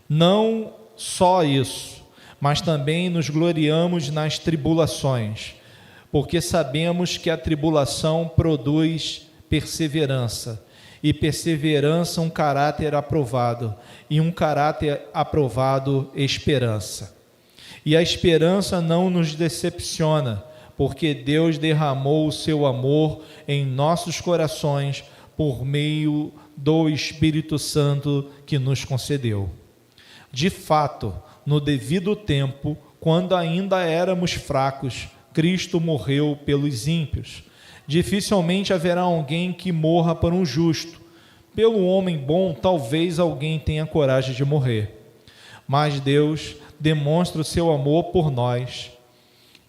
Não só isso, mas também nos gloriamos nas tribulações, porque sabemos que a tribulação produz perseverança, e perseverança um caráter aprovado, e um caráter aprovado esperança. E a esperança não nos decepciona, porque Deus derramou o seu amor em nossos corações por meio do Espírito Santo que nos concedeu. De fato, no devido tempo, quando ainda éramos fracos, Cristo morreu pelos ímpios. Dificilmente haverá alguém que morra por um justo, Pelo homem bom, talvez alguém tenha coragem de morrer. Mas Deus demonstra o seu amor por nós.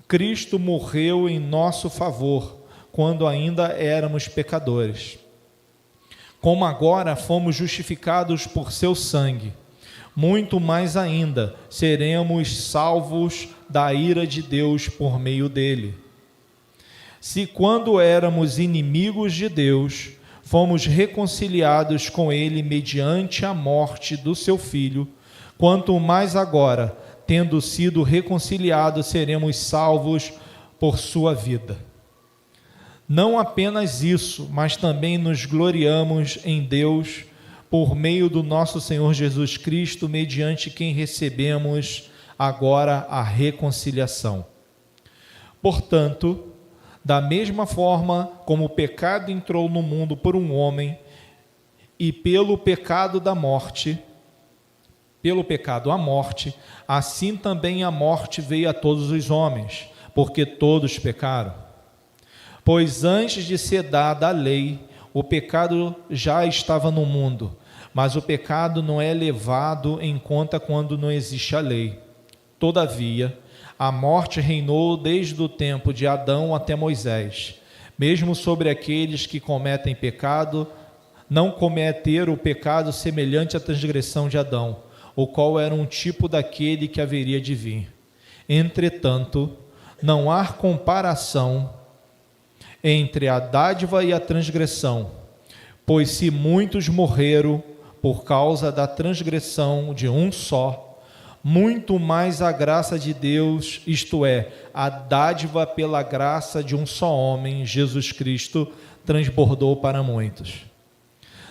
Cristo morreu em nosso favor, quando ainda éramos pecadores. Como agora fomos justificados por seu sangue, muito mais ainda seremos salvos da ira de Deus por meio dele. Se quando éramos inimigos de Deus, fomos reconciliados com ele mediante a morte do seu Filho, quanto mais agora, tendo sido reconciliados, seremos salvos por sua vida. Não apenas isso, mas também nos gloriamos em Deus por meio do nosso Senhor Jesus Cristo, mediante quem recebemos agora a reconciliação. Portanto, da mesma forma como o pecado entrou no mundo por um homem, e pelo pecado a morte, assim também a morte veio a todos os homens, porque todos pecaram. Pois antes de ser dada a lei, o pecado já estava no mundo, mas o pecado não é levado em conta quando não existe a lei. Todavia, a morte reinou desde o tempo de Adão até Moisés, mesmo sobre aqueles que cometem pecado, não cometeram o pecado semelhante à transgressão de Adão, o qual era um tipo daquele que haveria de vir. Entretanto, não há comparação entre a dádiva e a transgressão, pois se muitos morreram por causa da transgressão de um só, muito mais a graça de Deus, isto é, a dádiva pela graça de um só homem, Jesus Cristo, transbordou para muitos.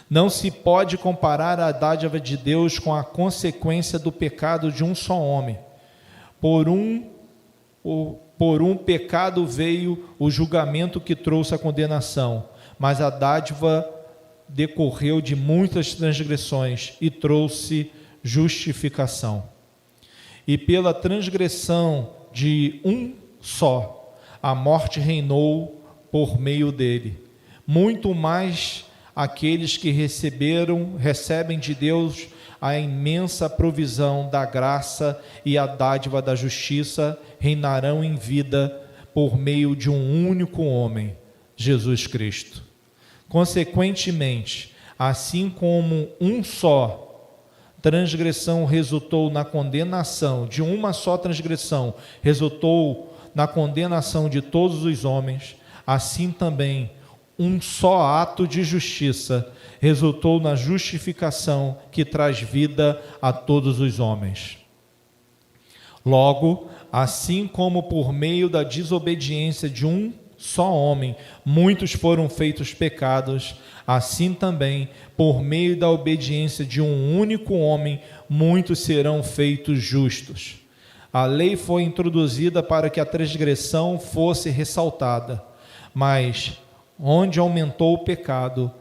Não se pode comparar a dádiva de Deus com a consequência do pecado de um só homem. Por um pecado veio o julgamento que trouxe a condenação, mas a dádiva decorreu de muitas transgressões e trouxe justificação. E pela transgressão de um só, a morte reinou por meio dele. Muito mais aqueles que recebem de Deus a imensa provisão da graça e a dádiva da justiça, reinarão em vida por meio de um único homem, Jesus Cristo. Consequentemente, assim como um só transgressão resultou na condenação, de uma só transgressão resultou na condenação de todos os homens, assim também um só ato de justiça resultou na justificação que traz vida a todos os homens. Logo, assim como por meio da desobediência de um só homem muitos foram feitos pecados, assim também, por meio da obediência de um único homem, muitos serão feitos justos. A lei foi introduzida para que a transgressão fosse ressaltada, mas onde aumentou o pecado,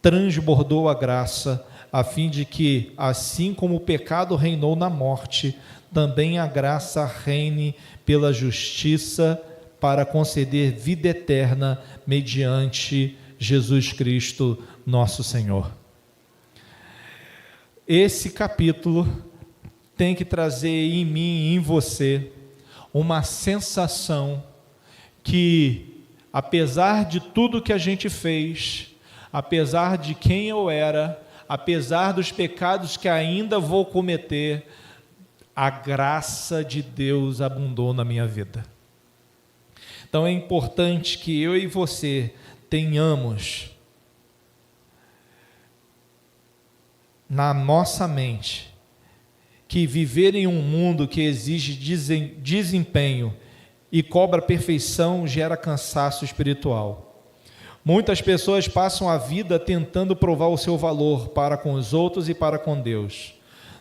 transbordou a graça, a fim de que, assim como o pecado reinou na morte, também a graça reine pela justiça para conceder vida eterna mediante Jesus Cristo, nosso Senhor. Esse capítulo tem que trazer em mim e em você uma sensação que, apesar de tudo que a gente fez, apesar de quem eu era, apesar dos pecados que ainda vou cometer, a graça de Deus abundou na minha vida. Então é importante que eu e você tenhamos na nossa mente que viver em um mundo que exige desempenho e cobra perfeição gera cansaço espiritual. Muitas pessoas passam a vida tentando provar o seu valor para com os outros e para com Deus.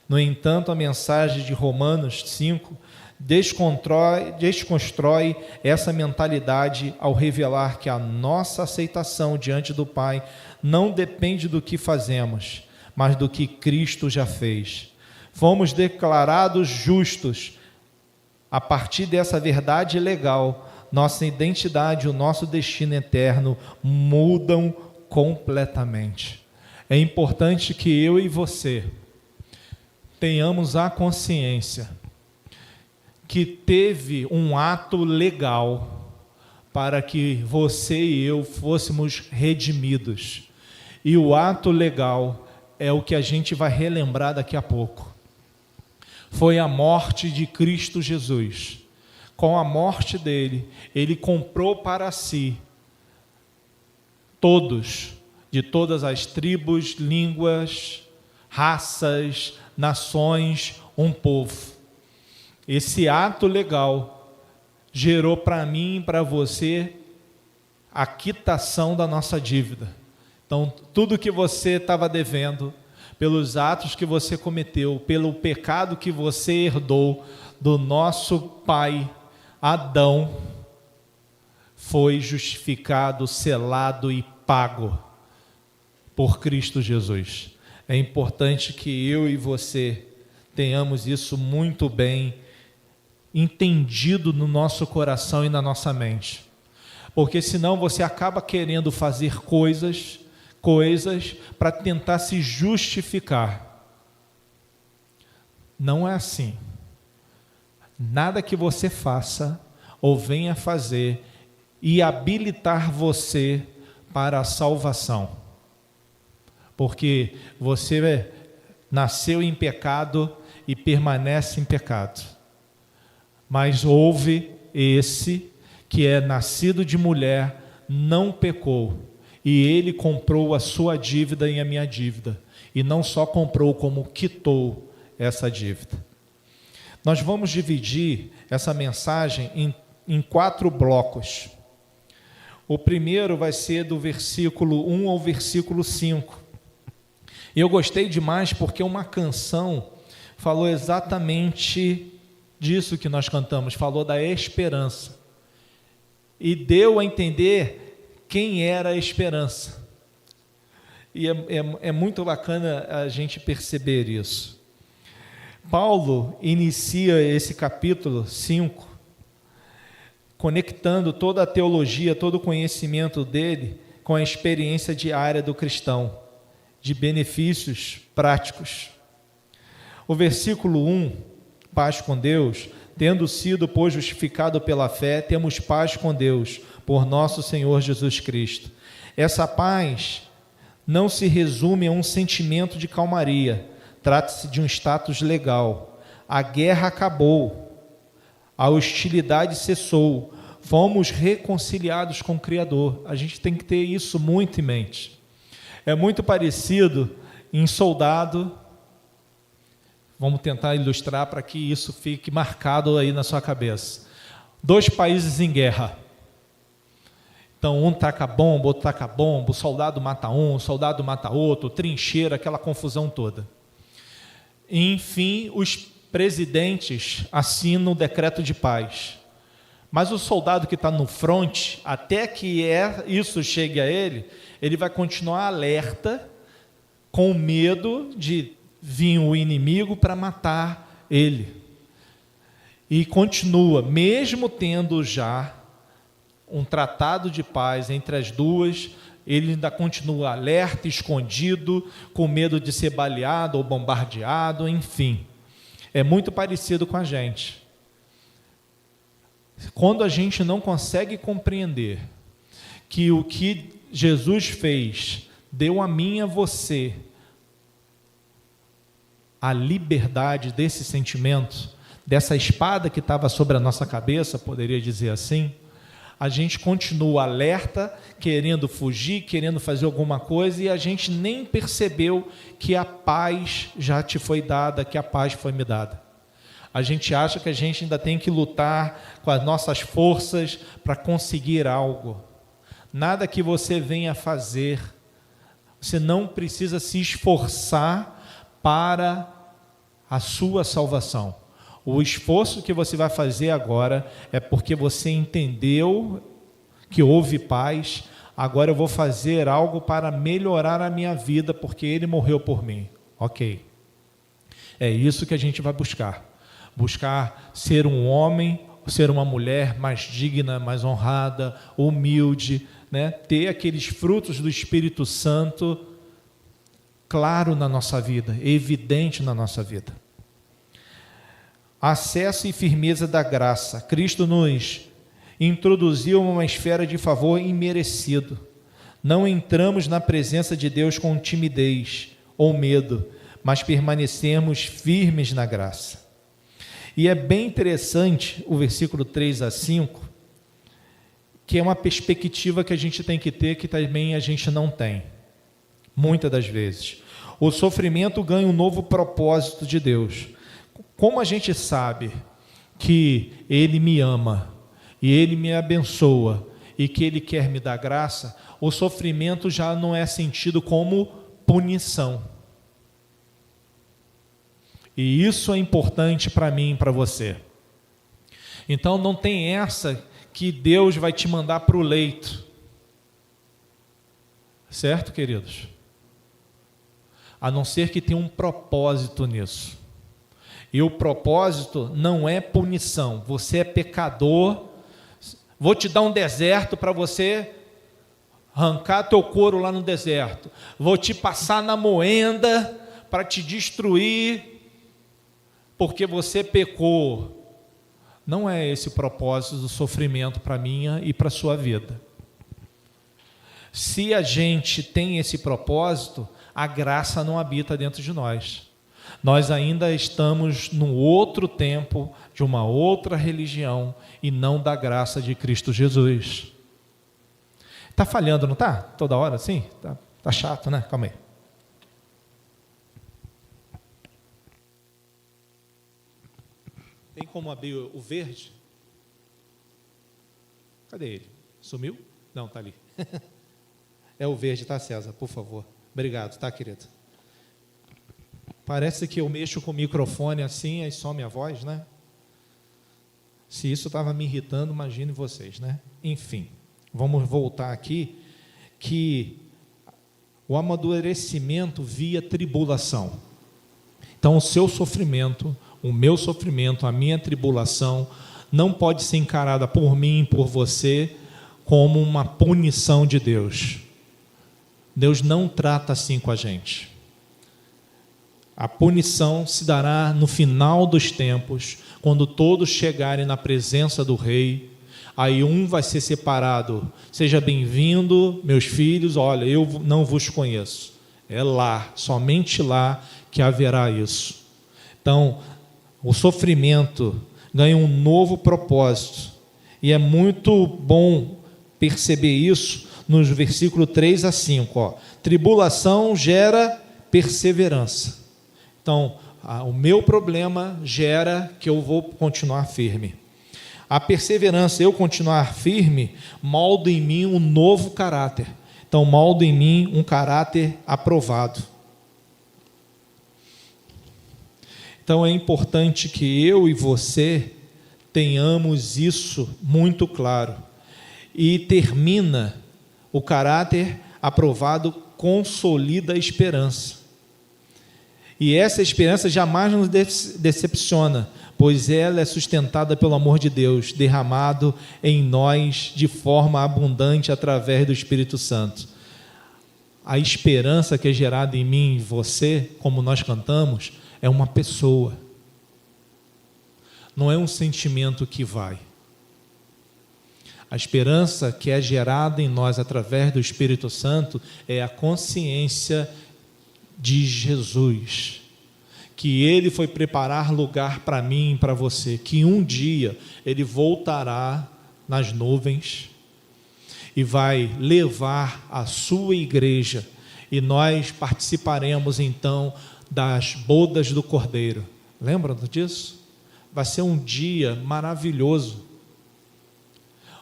No entanto, a mensagem de Romanos 5 desconstrói essa mentalidade ao revelar que a nossa aceitação diante do Pai não depende do que fazemos, mas do que Cristo já fez. Fomos declarados justos. A partir dessa verdade legal, nossa identidade e o nosso destino eterno mudam completamente. É importante que eu e você tenhamos a consciência que teve um ato legal para que você e eu fôssemos redimidos. E o ato legal é o que a gente vai relembrar daqui a pouco. Foi a morte de Cristo Jesus. Com a morte dele, ele comprou para si todos, de todas as tribos, línguas, raças, nações, um povo. Esse ato legal gerou para mim e para você a quitação da nossa dívida. Então, tudo que você estava devendo, pelos atos que você cometeu, pelo pecado que você herdou do nosso pai Adão, foi justificado, selado e pago por Cristo Jesus. É importante que eu e você tenhamos isso muito bem entendido no nosso coração e na nossa mente. Porque senão você acaba querendo fazer coisas para tentar se justificar. Não é assim. Nada que você faça ou venha fazer e habilitar você para a salvação. Porque você nasceu em pecado e permanece em pecado. Mas houve esse que é nascido de mulher, não pecou, e ele comprou a sua dívida e a minha dívida. E não só comprou, como quitou essa dívida. Nós vamos dividir essa mensagem em 4 blocos. O primeiro vai ser do versículo 1 ao versículo 5. E eu gostei demais porque uma canção falou exatamente disso que nós cantamos, falou da esperança. E deu a entender quem era a esperança. E é muito bacana a gente perceber isso. Paulo inicia esse capítulo 5, conectando toda a teologia, todo o conhecimento dele com a experiência diária do cristão, de benefícios práticos. O versículo 1, paz com Deus, tendo sido, pois, justificado pela fé, temos paz com Deus, por nosso Senhor Jesus Cristo. Essa paz não se resume a um sentimento de calmaria, trata-se de um status legal. A guerra acabou, a hostilidade cessou, fomos reconciliados com o Criador. A gente tem que ter isso muito em mente. É muito parecido em soldado. Vamos tentar ilustrar para que isso fique marcado aí na sua cabeça. 2 países em guerra. Então, um taca bomba, outro taca bomba, o soldado mata um, o soldado mata outro, trincheira, aquela confusão toda. Enfim, os presidentes assinam o decreto de paz. Mas o soldado que está no fronte, até que isso chegue a ele, ele vai continuar alerta, com medo de vir o inimigo para matar ele. E continua, mesmo tendo já um tratado de paz entre as duas, ele ainda continua alerta, escondido, com medo de ser baleado ou bombardeado, enfim. É muito parecido com a gente. Quando a gente não consegue compreender que o que Jesus fez deu a mim e a você a liberdade desse sentimento, dessa espada que estava sobre a nossa cabeça, poderia dizer assim, a gente continua alerta, querendo fugir, querendo fazer alguma coisa, e a gente nem percebeu que a paz já te foi dada, que a paz foi me dada. A gente acha que a gente ainda tem que lutar com as nossas forças para conseguir algo. Nada que você venha fazer, você não precisa se esforçar para a sua salvação. O esforço que você vai fazer agora é porque você entendeu que houve paz. Agora eu vou fazer algo para melhorar a minha vida, porque Ele morreu por mim. Ok. É isso que a gente vai buscar. Buscar ser um homem, ser uma mulher mais digna, mais honrada, humilde, né? Ter aqueles frutos do Espírito Santo claro na nossa vida, evidente na nossa vida. Acesso e firmeza da graça. Cristo nos introduziu uma esfera de favor imerecido. Não entramos na presença de Deus com timidez ou medo, mas permanecemos firmes na graça. E é bem interessante o versículo 3 a 5, que é uma perspectiva que a gente tem que ter, que também a gente não tem, muitas das vezes. O sofrimento ganha um novo propósito de Deus. Como a gente sabe que Ele me ama, e Ele me abençoa, e que Ele quer me dar graça, o sofrimento já não é sentido como punição. E isso é importante para mim e para você. Então não tem essa que Deus vai te mandar para o leito. Certo, queridos? A não ser que tenha um propósito nisso. E o propósito não é punição. Você é pecador, vou te dar um deserto para você arrancar teu couro lá no deserto. Vou te passar na moenda para te destruir, porque você pecou. Não é esse o propósito do sofrimento para a minha e para a sua vida. Se a gente tem esse propósito, a graça não habita dentro de nós. Nós ainda estamos num outro tempo, de uma outra religião, e não da graça de Cristo Jesus. Está falhando, não está? Toda hora assim? Tá chato, né? Calma aí. Tem como abrir o verde? Cadê ele? Sumiu? Não, está ali. É o verde, tá, César? Por favor. Obrigado, tá, querido? Parece que eu mexo com o microfone assim, aí some a voz, né? Se isso estava me irritando, imagine vocês, né? Enfim, vamos voltar aqui, que o amadurecimento via tribulação. Então, o seu sofrimento, o meu sofrimento, a minha tribulação, não pode ser encarada por mim, por você, como uma punição de Deus. Deus não trata assim com a gente. A punição se dará no final dos tempos, quando todos chegarem na presença do Rei. Aí um vai ser separado. Seja bem-vindo, meus filhos, olha, eu não vos conheço. É lá, somente lá que haverá isso. Então, o sofrimento ganha um novo propósito. E é muito bom perceber isso nos versículos 3 a 5. Ó. Tribulação gera perseverança. Então, o meu problema gera que eu vou continuar firme. A perseverança, eu continuar firme, molda em mim um novo caráter. Então, molda em mim um caráter aprovado. Então, é importante que eu e você tenhamos isso muito claro. E termina, o caráter aprovado consolida a esperança. E essa esperança jamais nos decepciona, pois ela é sustentada pelo amor de Deus, derramado em nós de forma abundante através do Espírito Santo. A esperança que é gerada em mim e você, como nós cantamos, é uma pessoa. Não é um sentimento que vai. A esperança que é gerada em nós através do Espírito Santo é a consciência de Jesus, que Ele foi preparar lugar para mim e para você, que um dia Ele voltará nas nuvens e vai levar a sua igreja, e nós participaremos então das bodas do Cordeiro. Lembram disso? Vai ser um dia maravilhoso,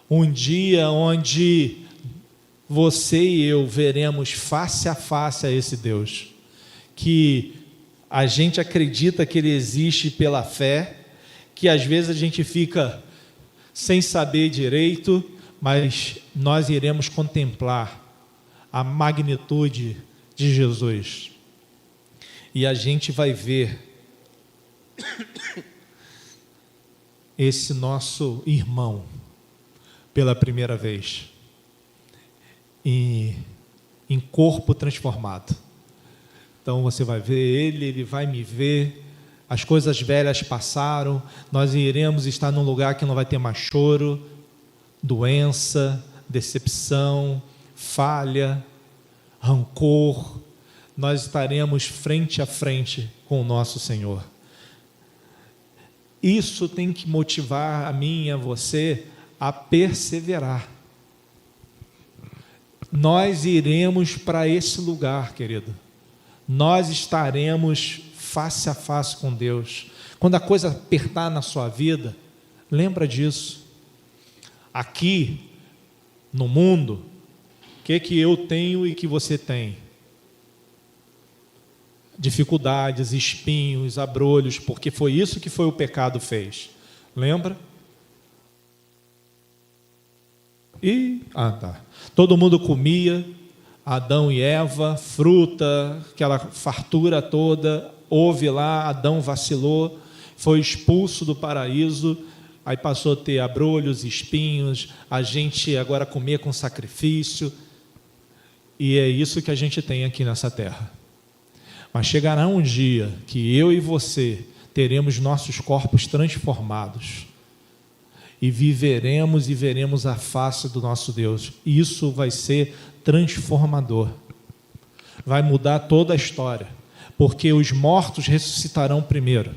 um dia onde você e eu veremos face a face a esse Deus, que a gente acredita que Ele existe pela fé, que às vezes a gente fica sem saber direito, mas nós iremos contemplar a magnitude de Jesus. E a gente vai ver esse nosso irmão pela primeira vez, em corpo transformado. Então você vai ver ele vai me ver. As coisas velhas passaram, nós iremos estar num lugar que não vai ter mais choro, doença, decepção, falha, rancor. Nós estaremos frente a frente com o nosso Senhor. Isso tem que motivar a mim e a você a perseverar. Nós iremos para esse lugar, querido. Nós estaremos face a face com Deus. Quando a coisa apertar na sua vida, lembra disso. Aqui, no mundo, o que eu tenho e que você tem? Dificuldades, espinhos, abrolhos, porque foi isso que o pecado fez. Lembra? Todo mundo comia, Adão e Eva, fruta, aquela fartura toda. Houve lá, Adão vacilou, foi expulso do paraíso, aí passou a ter abrolhos, espinhos, a gente agora comer com sacrifício, e é isso que a gente tem aqui nessa terra. Mas chegará um dia que eu e você teremos nossos corpos transformados, e viveremos e veremos a face do nosso Deus. Isso vai ser transformador, vai mudar toda a história, porque os mortos ressuscitarão primeiro.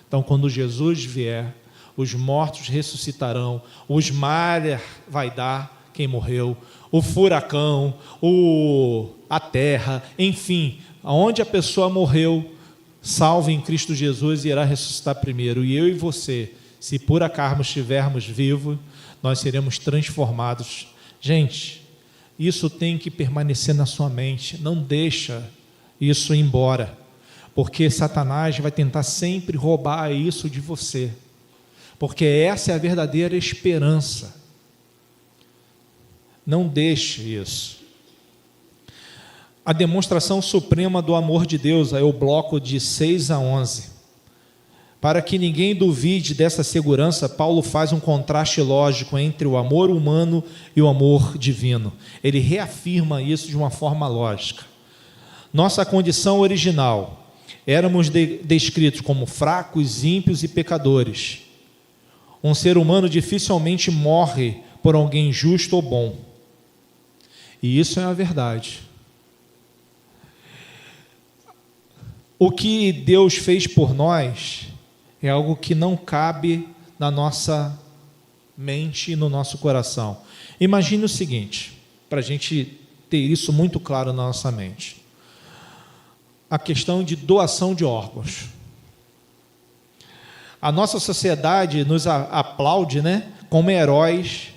Então, quando Jesus vier, os mortos ressuscitarão, os mares vai dar quem morreu, o furacão, a terra, enfim, aonde a pessoa morreu, salvo em Cristo Jesus, irá ressuscitar primeiro. E eu e você, se por acaso estivermos vivos, nós seremos transformados. Gente, isso tem que permanecer na sua mente, não deixa isso ir embora, porque Satanás vai tentar sempre roubar isso de você, porque essa é a verdadeira esperança. Não deixe isso. A demonstração suprema do amor de Deus é o bloco de 6 a 11. Para que ninguém duvide dessa segurança, Paulo faz um contraste lógico entre o amor humano e o amor divino. Ele reafirma isso de uma forma lógica. Nossa condição original, éramos descritos como fracos, ímpios e pecadores. Um ser humano dificilmente morre por alguém justo ou bom. E isso é a verdade. O que Deus fez por nós é algo que não cabe na nossa mente e no nosso coração. Imagine o seguinte, para a gente ter isso muito claro na nossa mente. A questão de doação de órgãos. A nossa sociedade nos aplaude, como heróis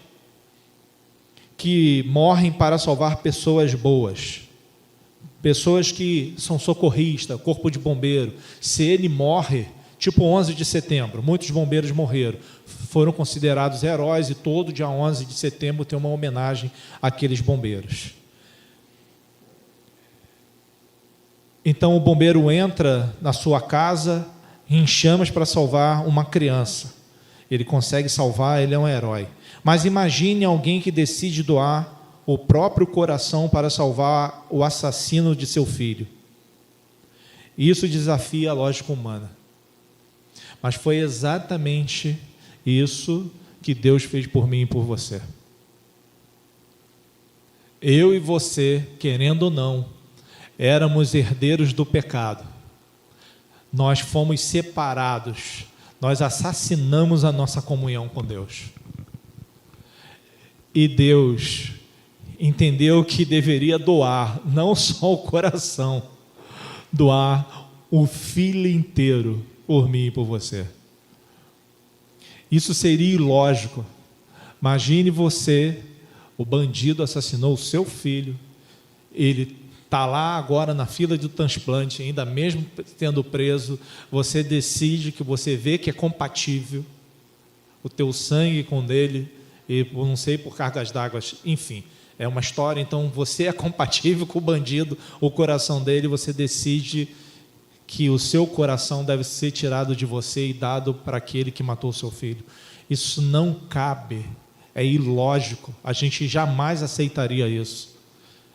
que morrem para salvar pessoas boas. Pessoas que são socorristas, corpo de bombeiro. Se ele morre, tipo 11 de setembro, muitos bombeiros morreram, foram considerados heróis, e todo dia 11 de setembro tem uma homenagem àqueles bombeiros. Então o bombeiro entra na sua casa em chamas para salvar uma criança. Ele consegue salvar, ele é um herói. Mas imagine alguém que decide doar o próprio coração para salvar o assassino de seu filho. Isso desafia a lógica humana. Mas foi exatamente isso que Deus fez por mim e por você. Eu e você, querendo ou não, éramos herdeiros do pecado. Nós fomos separados. Nós assassinamos a nossa comunhão com Deus. E Deus entendeu que deveria doar, não só o coração, doar o filho inteiro por mim e por você. Isso seria ilógico. Imagine você, o bandido assassinou o seu filho, ele está lá agora na fila do transplante, ainda mesmo tendo preso, você decide que você vê que é compatível o teu sangue com o dele, e não sei, por cargas d'água, enfim, é uma história. Então você é compatível com o bandido, o coração dele, você decide que o seu coração deve ser tirado de você e dado para aquele que matou o seu filho. Isso não cabe, é ilógico, a gente jamais aceitaria isso.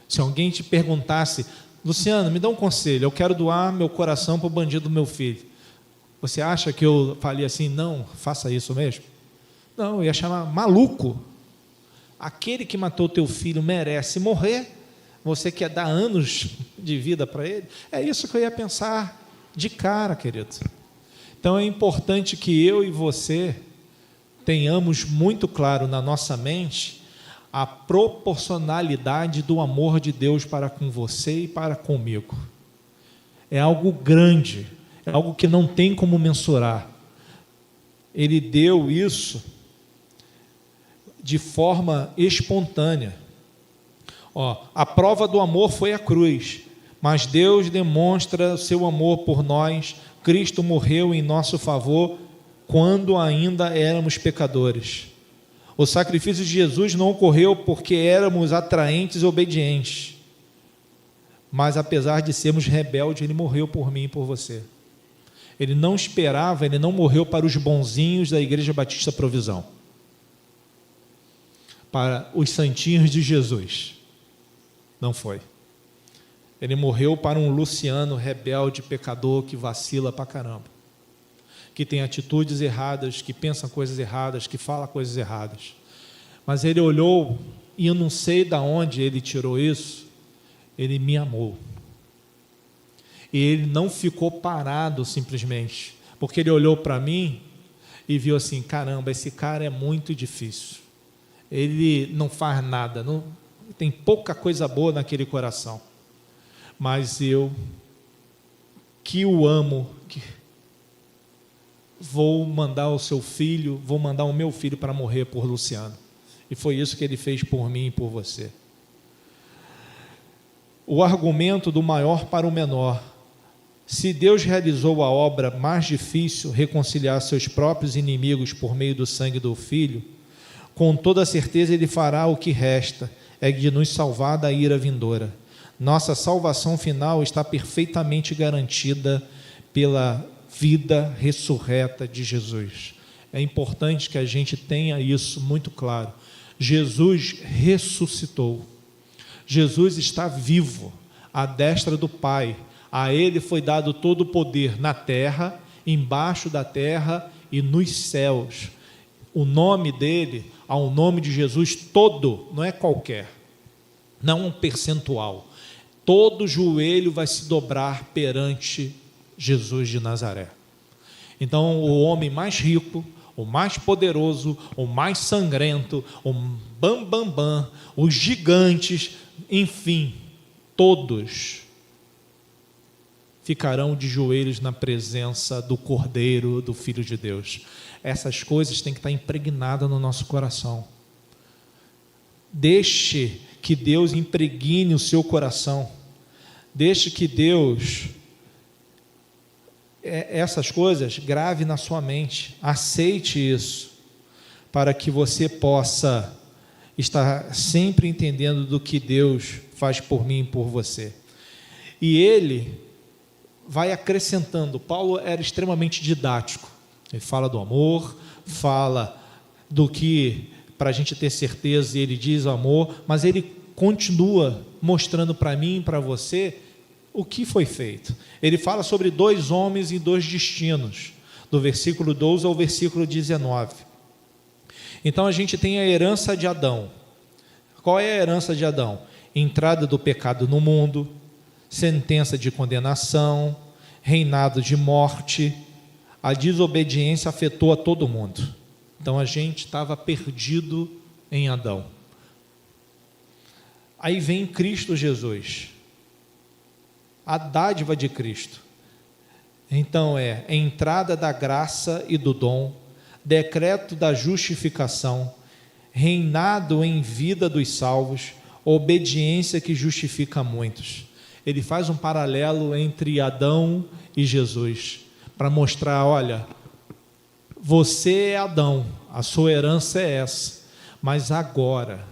Se alguém te perguntasse, Luciano, me dá um conselho, eu quero doar meu coração para o bandido do meu filho. Você acha que eu falei assim, não, faça isso mesmo? Não, eu ia chamar maluco. Aquele que matou teu filho merece morrer. Você quer dar anos de vida para ele? É isso que eu ia pensar de cara, querido. Então é importante que eu e você tenhamos muito claro na nossa mente a proporcionalidade do amor de Deus para com você e para comigo. É algo grande, é algo que não tem como mensurar. Ele deu isso de forma espontânea. A prova do amor foi a cruz, mas Deus demonstra o seu amor por nós. Cristo morreu em nosso favor quando ainda éramos pecadores. O sacrifício de Jesus não ocorreu porque éramos atraentes e obedientes, mas apesar de sermos rebeldes, Ele morreu por mim e por você. Ele não esperava, Ele não morreu para os bonzinhos da Igreja Batista Provisão, para os santinhos de Jesus. Não foi. Ele morreu para um Luciano rebelde, pecador, que vacila pra caramba, que tem atitudes erradas, que pensa coisas erradas, que fala coisas erradas. Mas ele olhou, e eu não sei de onde ele tirou isso, ele me amou. E ele não ficou parado simplesmente, porque ele olhou para mim e viu assim, caramba, esse cara é muito difícil. Ele não faz nada, não, tem pouca coisa boa naquele coração. Mas eu, que o amo, vou mandar o seu filho, vou mandar o meu filho para morrer por Luciano. E foi isso que ele fez por mim e por você. O argumento do maior para o menor. Se Deus realizou a obra mais difícil, reconciliar seus próprios inimigos por meio do sangue do Filho, com toda certeza Ele fará o que resta, é de nos salvar da ira vindoura. Nossa salvação final está perfeitamente garantida pela vida ressurreta de Jesus. É importante que a gente tenha isso muito claro. Jesus ressuscitou. Jesus está vivo, à destra do Pai. A Ele foi dado todo o poder na terra, embaixo da terra e nos céus. O nome dele, ao nome de Jesus todo, não é qualquer, não um percentual. Todo joelho vai se dobrar perante Jesus de Nazaré. Então, o homem mais rico, o mais poderoso, o mais sangrento, o bambambam, os gigantes, enfim, todos ficarão de joelhos na presença do Cordeiro, do Filho de Deus. Essas coisas têm que estar impregnadas no nosso coração. Deixe que Deus impregne o seu coração. Deixe que Deus, essas coisas, grave na sua mente. Aceite isso, para que você possa estar sempre entendendo do que Deus faz por mim e por você. E ele vai acrescentando. Paulo era extremamente didático. Ele fala do amor, fala do que, para a gente ter certeza, ele diz o amor, mas ele continua mostrando para mim e para você o que foi feito. Ele fala sobre 2 homens e 2 destinos, do versículo 12 ao versículo 19. Então a gente tem a herança de Adão. Qual é a herança de Adão? Entrada do pecado no mundo, sentença de condenação, reinado de morte. A desobediência afetou a todo mundo. Então a gente estava perdido em Adão. Aí vem Cristo Jesus, a dádiva de Cristo. Então é entrada da graça e do dom, decreto da justificação, reinado em vida dos salvos, obediência que justifica muitos. Ele faz um paralelo entre Adão e Jesus, para mostrar, olha, você é Adão, a sua herança é essa, mas agora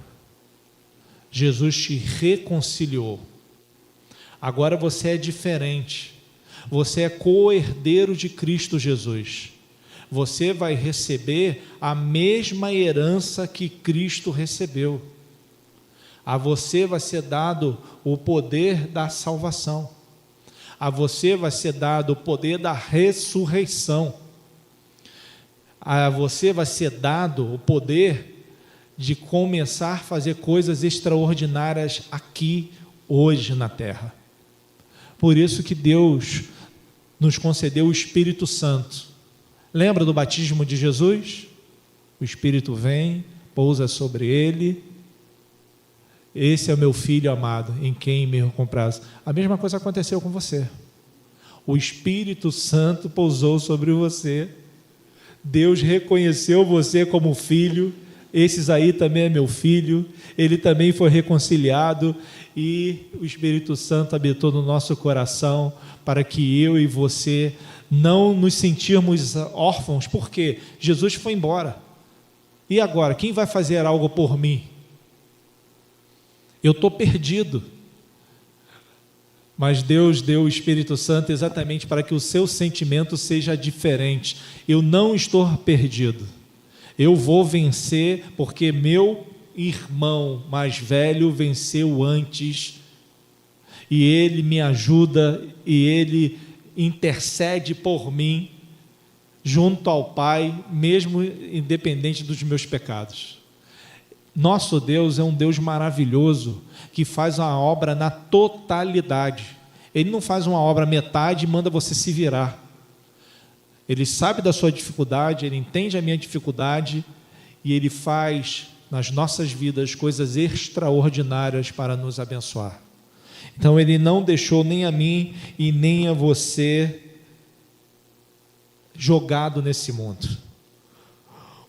Jesus te reconciliou. Agora você é diferente. Você é co-herdeiro de Cristo Jesus. Você vai receber a mesma herança que Cristo recebeu. A você vai ser dado o poder da salvação. A você vai ser dado o poder da ressurreição. A você vai ser dado o poder de começar a fazer coisas extraordinárias aqui, hoje na terra. Por isso que Deus nos concedeu o Espírito Santo. Lembra do batismo de Jesus? O Espírito vem, pousa sobre ele. Esse é o meu filho amado, em quem me comprazo. A mesma coisa aconteceu com você. O Espírito Santo pousou sobre você. Deus reconheceu você como filho. Esses aí também é meu filho. Ele também foi reconciliado. E o Espírito Santo habitou no nosso coração para que eu e você não nos sentirmos órfãos. Porque Jesus foi embora. E agora, quem vai fazer algo por mim? Eu estou perdido, mas Deus deu o Espírito Santo exatamente para que o seu sentimento seja diferente. Eu não estou perdido, eu vou vencer porque meu irmão mais velho venceu antes, e ele me ajuda, e ele intercede por mim, junto ao Pai, mesmo independente dos meus pecados. Nosso Deus é um Deus maravilhoso, que faz uma obra na totalidade. Ele não faz uma obra metade e manda você se virar. Ele sabe da sua dificuldade, Ele entende a minha dificuldade, e Ele faz nas nossas vidas coisas extraordinárias para nos abençoar. Então Ele não deixou nem a mim e nem a você jogado nesse mundo.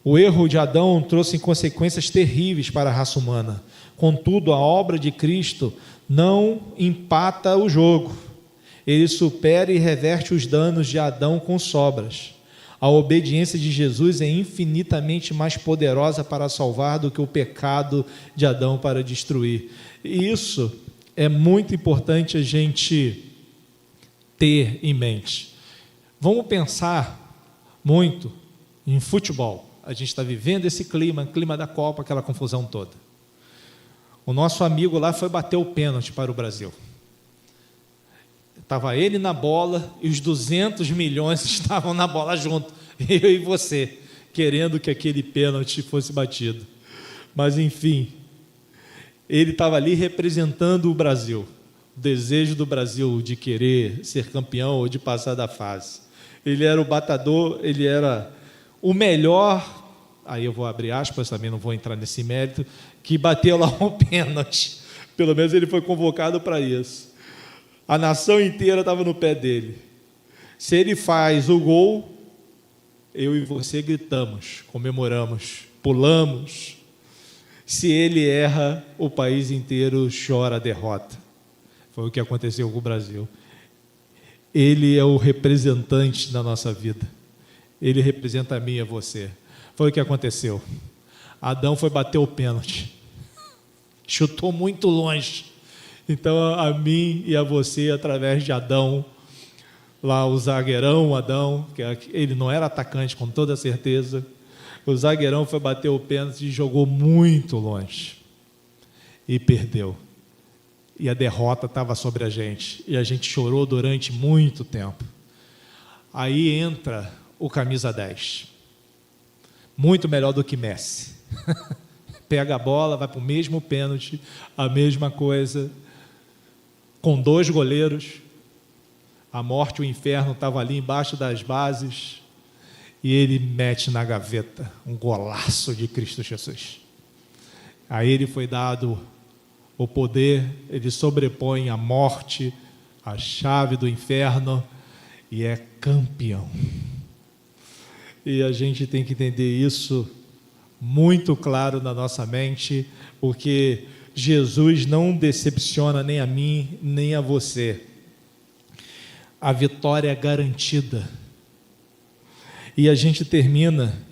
O erro de Adão trouxe consequências terríveis para a raça humana. Contudo, a obra de Cristo não empata o jogo. Ele supera e reverte os danos de Adão com sobras. A obediência de Jesus é infinitamente mais poderosa para salvar do que o pecado de Adão para destruir. E isso é muito importante a gente ter em mente. Vamos pensar muito em futebol. A gente está vivendo esse clima da Copa, aquela confusão toda. O nosso amigo lá foi bater o pênalti para o Brasil. Estava ele na bola e os 200 milhões estavam na bola junto. Eu e você, querendo que aquele pênalti fosse batido. Mas, enfim, ele estava ali representando o Brasil. O desejo do Brasil de querer ser campeão ou de passar da fase. Ele era o batedor, ele era o melhor, aí eu vou abrir aspas, também não vou entrar nesse mérito, que bateu lá um pênalti. Pelo menos ele foi convocado para isso. A nação inteira estava no pé dele. Se ele faz o gol, eu e você gritamos, comemoramos, pulamos. Se ele erra, o país inteiro chora a derrota. Foi o que aconteceu com o Brasil. Ele é o representante da nossa vida. Ele representa a mim e a você. Foi o que aconteceu. Adão foi bater o pênalti. Chutou muito longe. Então, a mim e a você, através de Adão, lá o zagueirão Adão, que ele não era atacante com toda certeza, o zagueirão foi bater o pênalti e jogou muito longe. E perdeu. E a derrota estava sobre a gente. E a gente chorou durante muito tempo. Aí entra o camisa 10. Muito melhor do que Messi. Pega a bola, vai para o mesmo pênalti, a mesma coisa, com 2 goleiros. A morte e o inferno estavam ali embaixo das bases, e ele mete na gaveta um golaço de Cristo Jesus. A ele foi dado o poder, ele sobrepõe a morte, a chave do inferno, e é campeão. E a gente tem que entender isso muito claro na nossa mente, porque Jesus não decepciona nem a mim, nem a você. A vitória é garantida. E a gente termina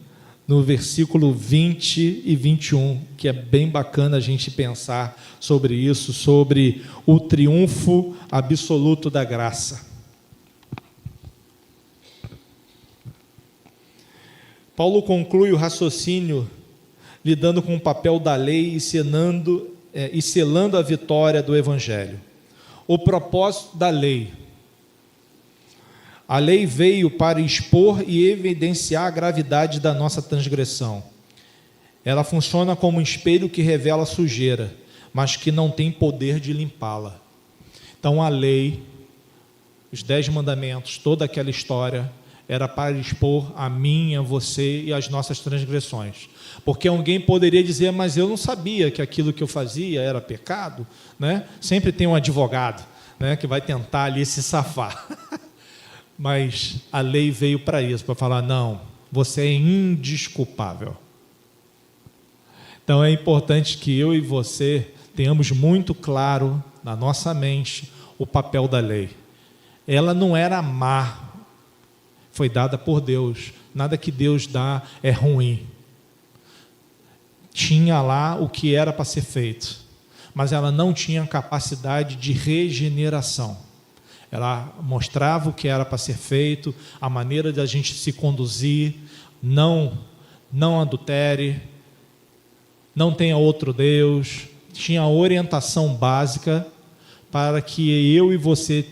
no versículo 20 e 21, que é bem bacana a gente pensar sobre isso, sobre o triunfo absoluto da graça. Paulo conclui o raciocínio lidando com o papel da lei, ensinando e selando a vitória do Evangelho. O propósito da lei. A lei veio para expor e evidenciar a gravidade da nossa transgressão. Ela funciona como um espelho que revela a sujeira, mas que não tem poder de limpá-la. Então a lei, os 10 mandamentos, toda aquela história, era para expor a mim, a você e as nossas transgressões. Porque alguém poderia dizer, mas eu não sabia que aquilo que eu fazia era pecado, né? Sempre tem um advogado, né, que vai tentar ali se safar. Mas a lei veio para isso, para falar, não, você é indesculpável. Então é importante que eu e você tenhamos muito claro na nossa mente o papel da lei. Ela não era má, foi dada por Deus. Nada que Deus dá é ruim. Tinha lá o que era para ser feito, mas ela não tinha capacidade de regeneração. Ela mostrava o que era para ser feito, a maneira de a gente se conduzir, não adultere, não tenha outro Deus. Tinha a orientação básica para que eu e você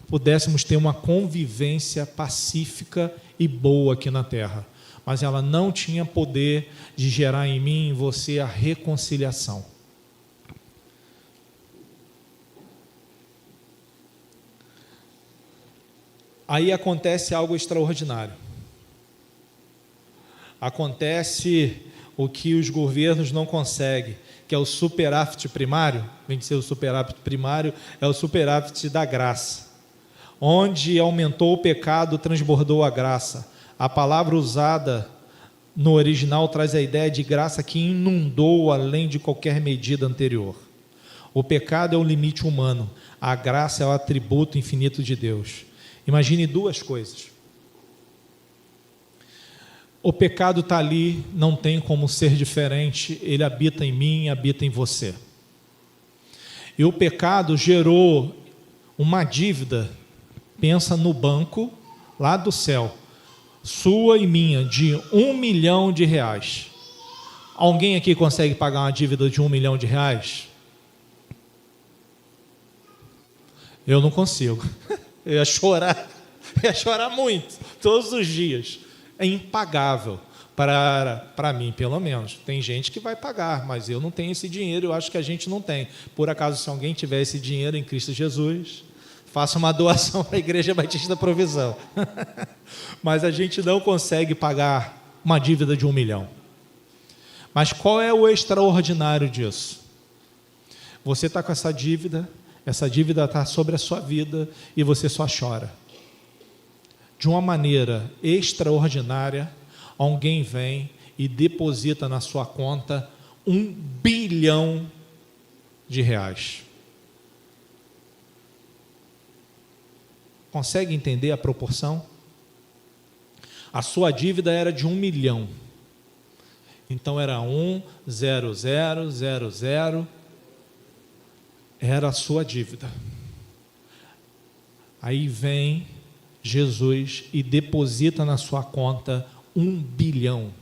pudéssemos ter uma convivência pacífica e boa aqui na terra. Mas ela não tinha poder de gerar em mim e em você a reconciliação. Aí acontece algo extraordinário. Acontece o que os governos não conseguem, que é o superávit primário. Vem de ser o superávit primário, é o superávit da graça. Onde aumentou o pecado, transbordou a graça. A palavra usada no original traz a ideia de graça que inundou além de qualquer medida anterior. O pecado é o limite humano, a graça é o atributo infinito de Deus. Imagine duas coisas. O pecado está ali, não tem como ser diferente, ele habita em mim, habita em você. E o pecado gerou uma dívida, pensa no banco, lá do céu, sua e minha, de R$1 milhão. Alguém aqui consegue pagar uma dívida de R$1 milhão? Eu não consigo. Eu ia chorar muito, todos os dias. É impagável para mim, pelo menos. Tem gente que vai pagar, mas eu não tenho esse dinheiro, eu acho que a gente não tem. Por acaso, se alguém tiver esse dinheiro em Cristo Jesus, faça uma doação para a Igreja Batista da Provisão. Mas a gente não consegue pagar uma dívida de R$1 milhão. Mas qual é o extraordinário disso? Você está com essa dívida está sobre a sua vida e você só chora. De uma maneira extraordinária, alguém vem e deposita na sua conta R$1 bilhão. Consegue entender a proporção? A sua dívida era de R$1 milhão. Então era 10000, era a sua dívida. Aí vem Jesus e deposita na sua conta R$1 bilhão.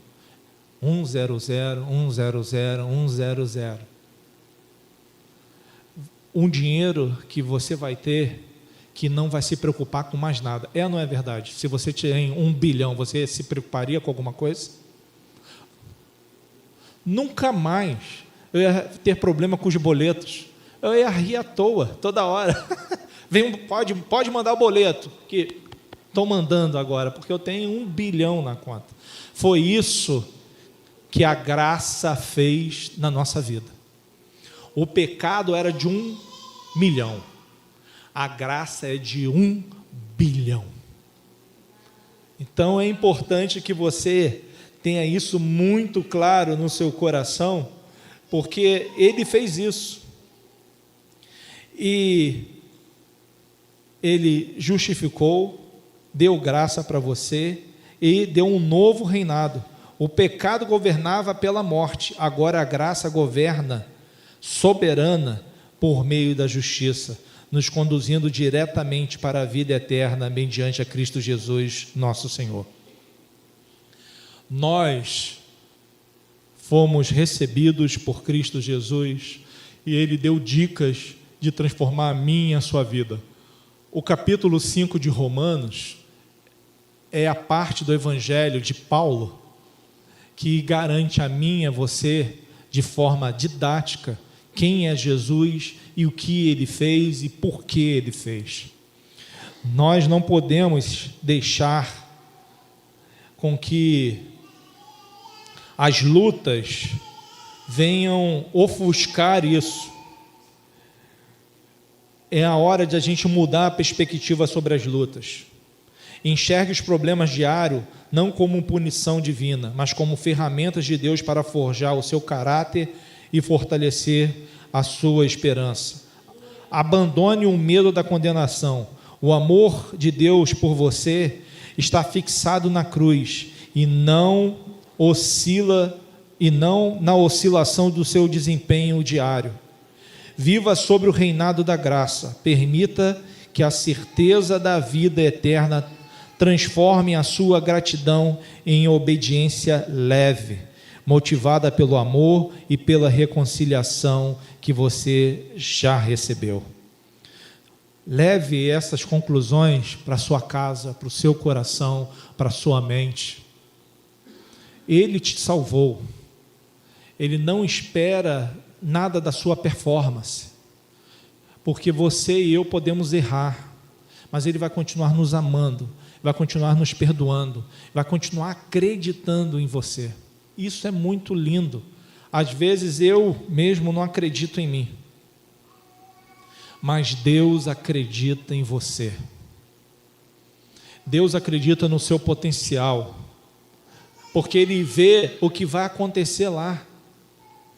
100. Um dinheiro que você vai ter que não vai se preocupar com mais nada. É ou não é verdade? Se você tem R$1 bilhão, você se preocuparia com alguma coisa? Nunca mais eu ia ter problema com os boletos. Eu ia rir à toa, toda hora. Pode mandar o boleto, que estou mandando agora, porque eu tenho R$1 bilhão na conta. Foi isso que a graça fez na nossa vida. O pecado era de R$1 milhão. A graça é de R$1 bilhão. Então é importante que você tenha isso muito claro no seu coração, porque ele fez isso. E ele justificou, deu graça para você e deu um novo reinado. O pecado governava pela morte, agora a graça governa soberana por meio da justiça, nos conduzindo diretamente para a vida eterna mediante a Cristo Jesus, nosso Senhor. Nós fomos recebidos por Cristo Jesus e ele deu dicas de transformar a minha e a sua vida. O capítulo 5 de Romanos é a parte do Evangelho de Paulo que garante a mim e a você, de forma didática, quem é Jesus e o que ele fez e por que ele fez. Nós não podemos deixar com que as lutas venham ofuscar isso. É a hora de a gente mudar a perspectiva sobre as lutas. Enxergue os problemas diários não como punição divina, mas como ferramentas de Deus para forjar o seu caráter e fortalecer a sua esperança. Abandone o medo da condenação. O amor de Deus por você está fixado na cruz e não na oscilação do seu desempenho diário. Viva sobre o reinado da graça. Permita que a certeza da vida eterna transforme a sua gratidão em obediência leve, motivada pelo amor e pela reconciliação que você já recebeu. Leve essas conclusões para a sua casa, para o seu coração, para a sua mente. Ele te salvou. Ele não espera nada da sua performance, porque você e eu podemos errar, mas Ele vai continuar nos amando, vai continuar nos perdoando, vai continuar acreditando em você. Isso é muito lindo. Às vezes eu mesmo não acredito em mim, mas Deus acredita em você. Deus acredita no seu potencial, porque Ele vê o que vai acontecer lá.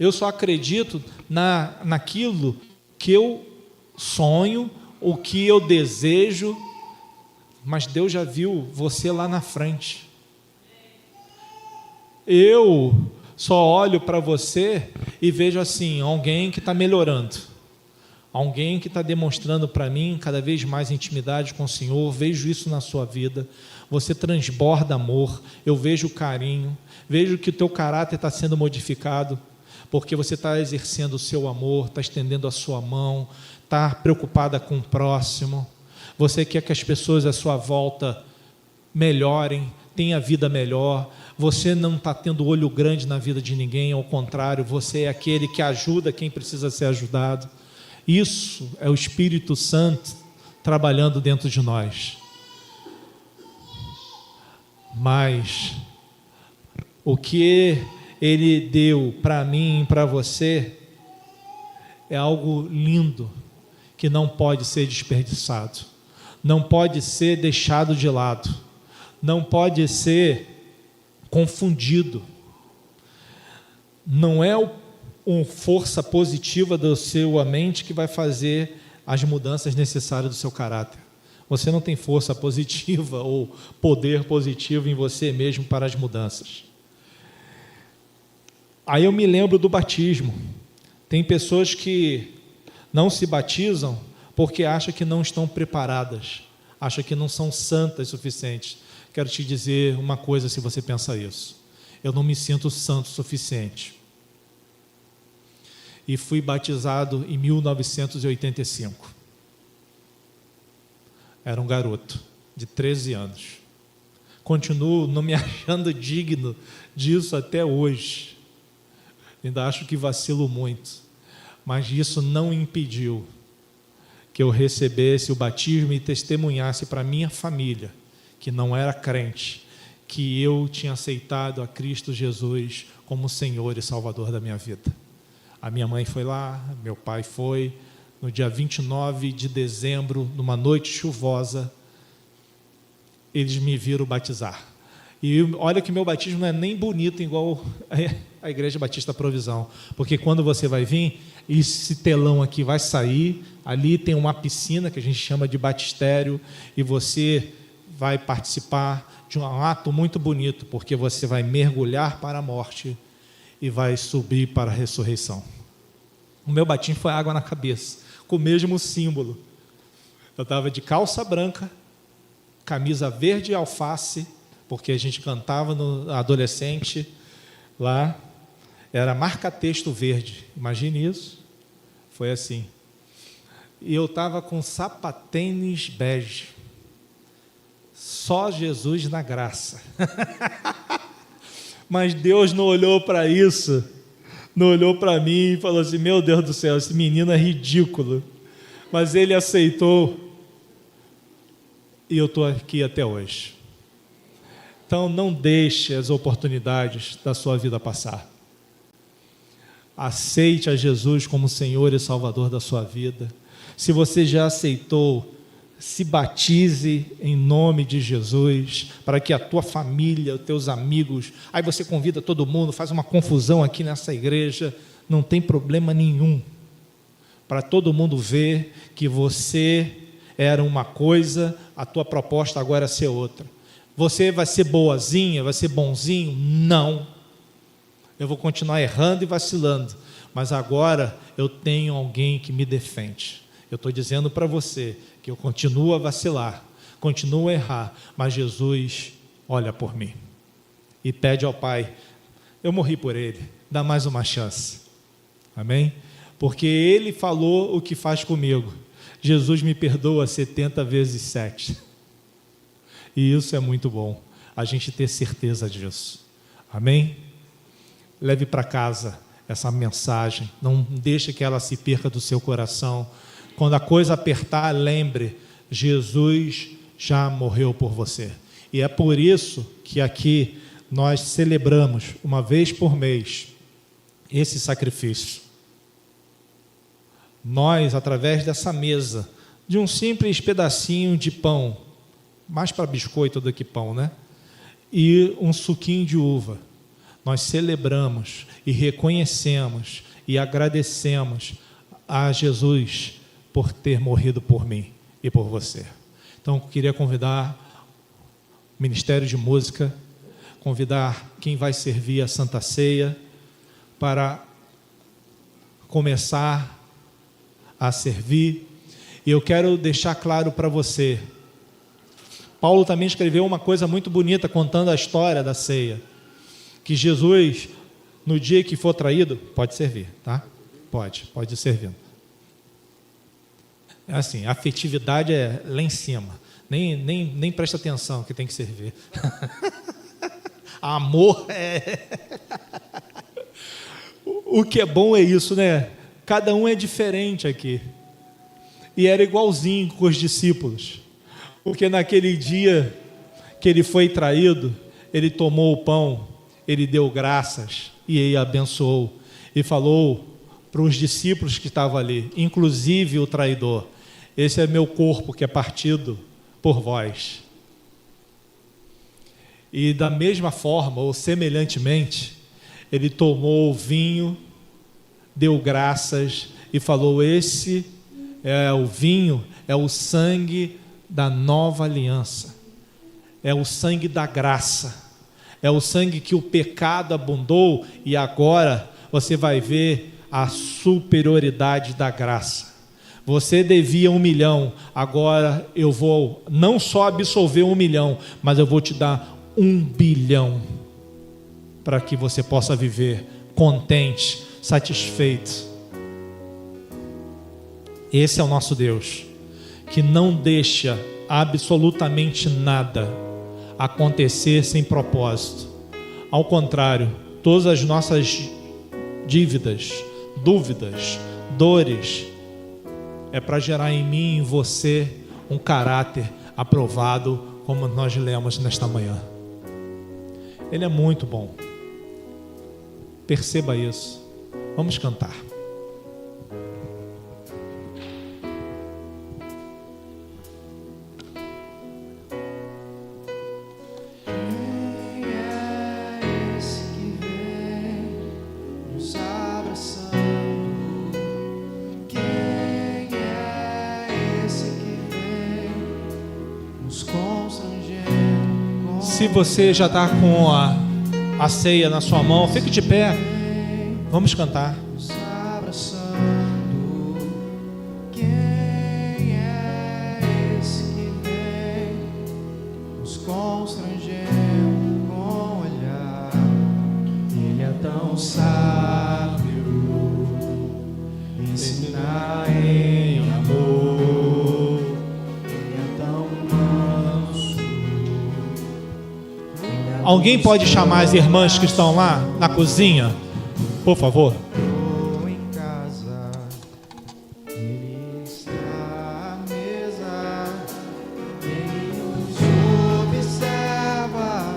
Eu só acredito naquilo que eu sonho, o que eu desejo, mas Deus já viu você lá na frente. Eu só olho para você e vejo assim, alguém que está melhorando, alguém que está demonstrando para mim cada vez mais intimidade com o Senhor. Vejo isso na sua vida, você transborda amor, eu vejo carinho, vejo que o teu caráter está sendo modificado, porque você está exercendo o seu amor, está estendendo a sua mão, está preocupada com o próximo, você quer que as pessoas à sua volta melhorem, tenham a vida melhor, você não está tendo olho grande na vida de ninguém, ao contrário, você é aquele que ajuda quem precisa ser ajudado. Isso é o Espírito Santo trabalhando dentro de nós. Mas o que Ele deu para mim e para você é algo lindo, que não pode ser desperdiçado, não pode ser deixado de lado, não pode ser confundido. Não é uma força positiva da sua mente que vai fazer as mudanças necessárias do seu caráter. Você não tem força positiva ou poder positivo em você mesmo para as mudanças. Aí eu me lembro do batismo. Tem pessoas que não se batizam porque acham que não estão preparadas, acham que não são santas o suficiente. Quero te dizer uma coisa, se você pensa isso. Eu não me sinto santo o suficiente. E fui batizado em 1985. Era um garoto de 13 anos. Continuo não me achando digno disso até hoje. Ainda acho que vacilo muito, mas isso não impediu que eu recebesse o batismo e testemunhasse para minha família, que não era crente, que eu tinha aceitado a Cristo Jesus como Senhor e Salvador da minha vida. A minha mãe foi lá, meu pai foi, no dia 29 de dezembro, numa noite chuvosa, eles me viram batizar. E olha que meu batismo não é nem bonito igual a Igreja Batista Provisão, porque quando você vai vir, esse telão aqui vai sair, ali tem uma piscina que a gente chama de batistério, e você vai participar de um ato muito bonito, porque você vai mergulhar para a morte e vai subir para a ressurreição. O meu batismo foi água na cabeça, com o mesmo símbolo. Eu estava de calça branca, camisa verde e alface, porque a gente cantava no adolescente lá, era marca-texto verde, imagine isso, Foi assim. E eu estava com sapatênis bege. Só Jesus na graça. Mas Deus não olhou para isso, não olhou para mim e falou assim: meu Deus do céu, esse menino é ridículo. Mas Ele aceitou e eu estou aqui até hoje. Então não deixe as oportunidades da sua vida passar. Aceite a Jesus como Senhor e Salvador da sua vida. Se você já aceitou, se batize em nome de Jesus, para que a tua família, os teus amigos, aí você convida todo mundo, faz uma confusão aqui nessa igreja, não tem problema nenhum, para todo mundo ver que você era uma coisa, a tua proposta agora é ser outra. Você vai ser boazinha, vai ser bonzinho? Não. Eu vou continuar errando e vacilando, mas agora eu tenho alguém que me defende. Eu estou dizendo para você que eu continuo a vacilar, continuo a errar, mas Jesus olha por mim e pede ao Pai: eu morri por Ele, dá mais uma chance. Amém? Porque Ele falou o que faz comigo. Jesus me perdoa 70 vezes 7. E isso é muito bom, a gente ter certeza disso. Amém? Leve para casa essa mensagem, não deixe que ela se perca do seu coração. Quando a coisa apertar, lembre, Jesus já morreu por você. E é por isso que aqui nós celebramos, uma vez por mês, esse sacrifício. Nós, através dessa mesa, de um simples pedacinho de pão, mais para biscoito do que pão, né? E um suquinho de uva, nós celebramos e reconhecemos e agradecemos a Jesus por ter morrido por mim e por você. Então, eu queria convidar o Ministério de Música, convidar quem vai servir a Santa Ceia para começar a servir. E eu quero deixar claro para você, Paulo também escreveu uma coisa muito bonita contando a história da ceia, que Jesus, no dia que for traído, pode servir, tá? Pode ir servindo. É assim, a afetividade é lá em cima, nem presta atenção que tem que servir. Amor é... O que é bom é isso, né? Cada um é diferente aqui. E era igualzinho com os discípulos, porque naquele dia que ele foi traído, ele tomou o pão, ele deu graças e ele abençoou e falou para os discípulos que estavam ali, inclusive o traidor: esse é meu corpo que é partido por vós. E da mesma forma, ou semelhantemente, ele tomou o vinho, deu graças e falou: esse é o vinho, é o sangue da nova aliança, é o sangue da graça, é o sangue que o pecado abundou, e agora você vai ver a superioridade da graça. Você devia 1 milhão, agora eu vou não só absolver 1 milhão, mas eu vou te dar 1 bilhão, para que você possa viver contente, satisfeito. Esse é o nosso Deus, que não deixa absolutamente nada acontecer sem propósito. Ao contrário, todas as nossas dívidas, dúvidas, dores, é para gerar em mim e em você um caráter aprovado, como nós lemos nesta manhã. Ele é muito bom. Perceba isso. Vamos cantar. Se você já está com a ceia na sua mão, fique de pé. Vamos cantar. Quem é esse que vem nos constrangendo com olhar? Ele é tão sábio, ensinar Alguém pode chamar as irmãs que estão lá na cozinha, por favor? Em casa, Ele está à mesa, Ele nos observa,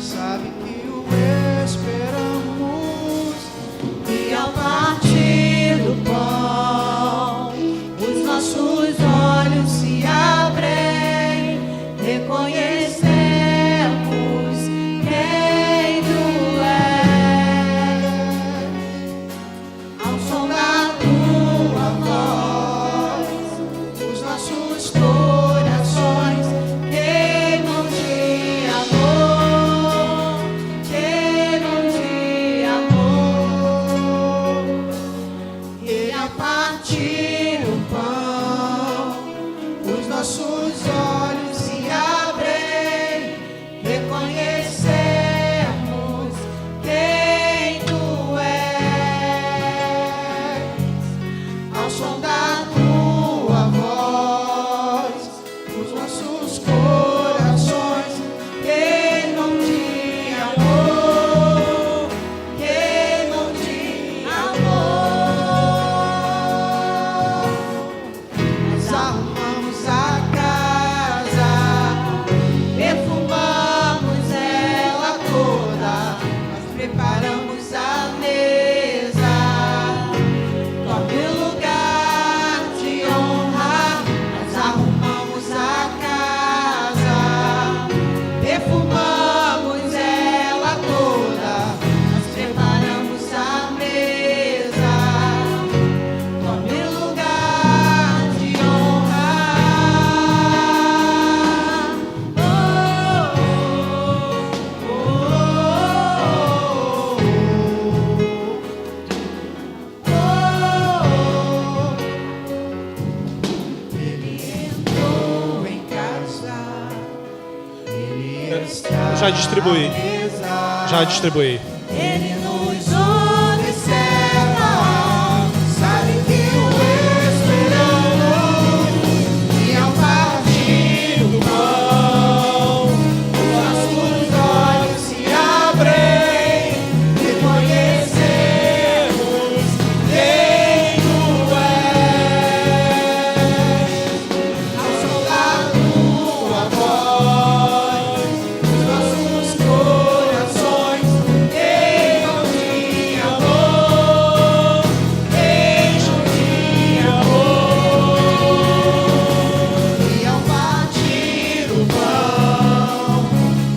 sabe que o esperamos. E ao partir do pão, os nossos olhos se abrem, reconhecemos quem tu és. Ao som da tua voz, os nossos corações queimam de amor, queimam de amor. E ao partir o pão, os nossos olhos se abrem, reconhecemos quem tu és. Ao som da tua voz, os nossos corações queimam de amor, queimam de amor. Nós arrumamos a casa, perfumamos ela toda, nós preparamos a mesa, tome o lugar de honra. Nós arrumamos a casa, perfumamos ela toda, nós preparamos a mesa, tome o lugar de honra. Ele entrou em casa, Ele está Já distribuí. à mesa. Já distribuí. Ele nos observa, Sabe que o esperamos, e ao partir do pão, os nossos olhos se abrem, reconhecemos quem tu és. Ao som da tua voz, os nossos corações queimam de amor, queimam de amor. E ao partir o pão,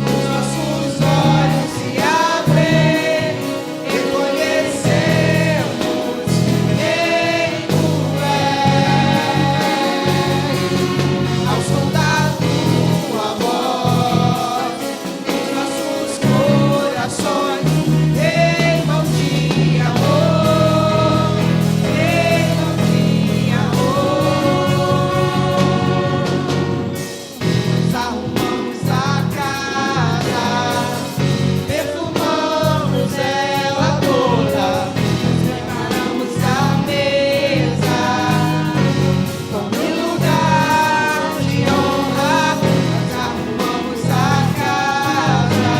os nossos olhos se abrem, reconhecemos quem tu és. Ao som da tua voz, os nossos corações queimam de amor, queimam de amor. Nós arrumamos a casa, perfumamos ela toda, nós preparamos a mesa, tome lugar de honra. Nós arrumamos a casa,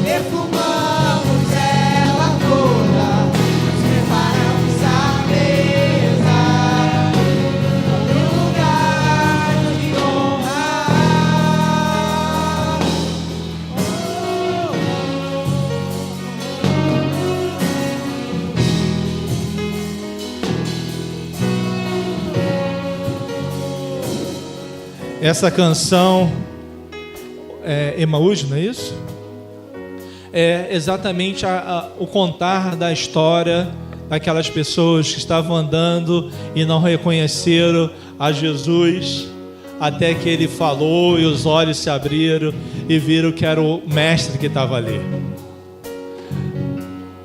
perfumamos ela toda, nós preparamos a mesa, tome lugar de honra. Essa canção é Emaús, não é isso? É exatamente o contar da história daquelas pessoas que estavam andando e não reconheceram a Jesus, até que ele falou e os olhos se abriram e viram que era o mestre que estava ali.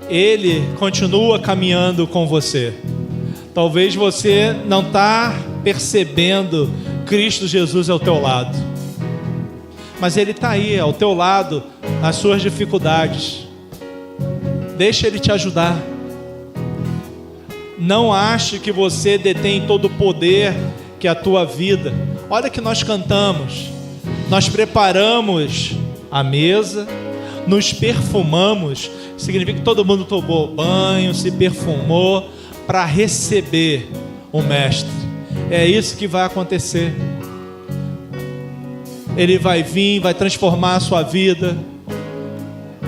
Ele continua caminhando com você. Talvez você não está percebendo Cristo Jesus ao teu lado, mas Ele está aí ao teu lado nas suas dificuldades. Deixa Ele te ajudar. Não ache que você detém todo o poder que é a tua vida. Olha que nós cantamos, nós preparamos à mesa, nos perfumamos, significa que todo mundo tomou banho, se perfumou para receber o Mestre. É isso que vai acontecer. Ele vai vir, vai transformar a sua vida,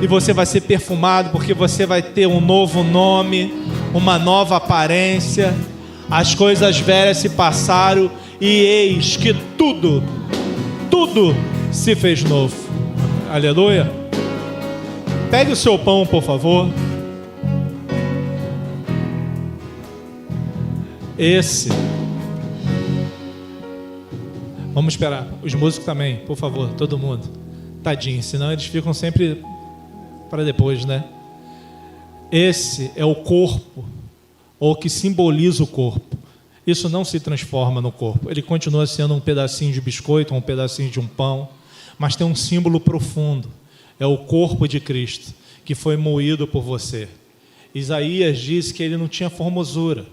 e você vai ser perfumado, porque você vai ter um novo nome, uma nova aparência. As coisas velhas se passaram, e eis que tudo se fez novo. Aleluia. Pegue o seu pão, por favor. Vamos esperar. Os músicos também, por favor, todo mundo. Tadinho, senão eles ficam sempre para depois, né? Esse é o corpo, ou que simboliza o corpo. Isso não se transforma no corpo. Ele continua sendo um pedacinho de biscoito, um pedacinho de um pão, mas tem um símbolo profundo. É o corpo de Cristo, que foi moído por você. Isaías disse que ele não tinha formosura,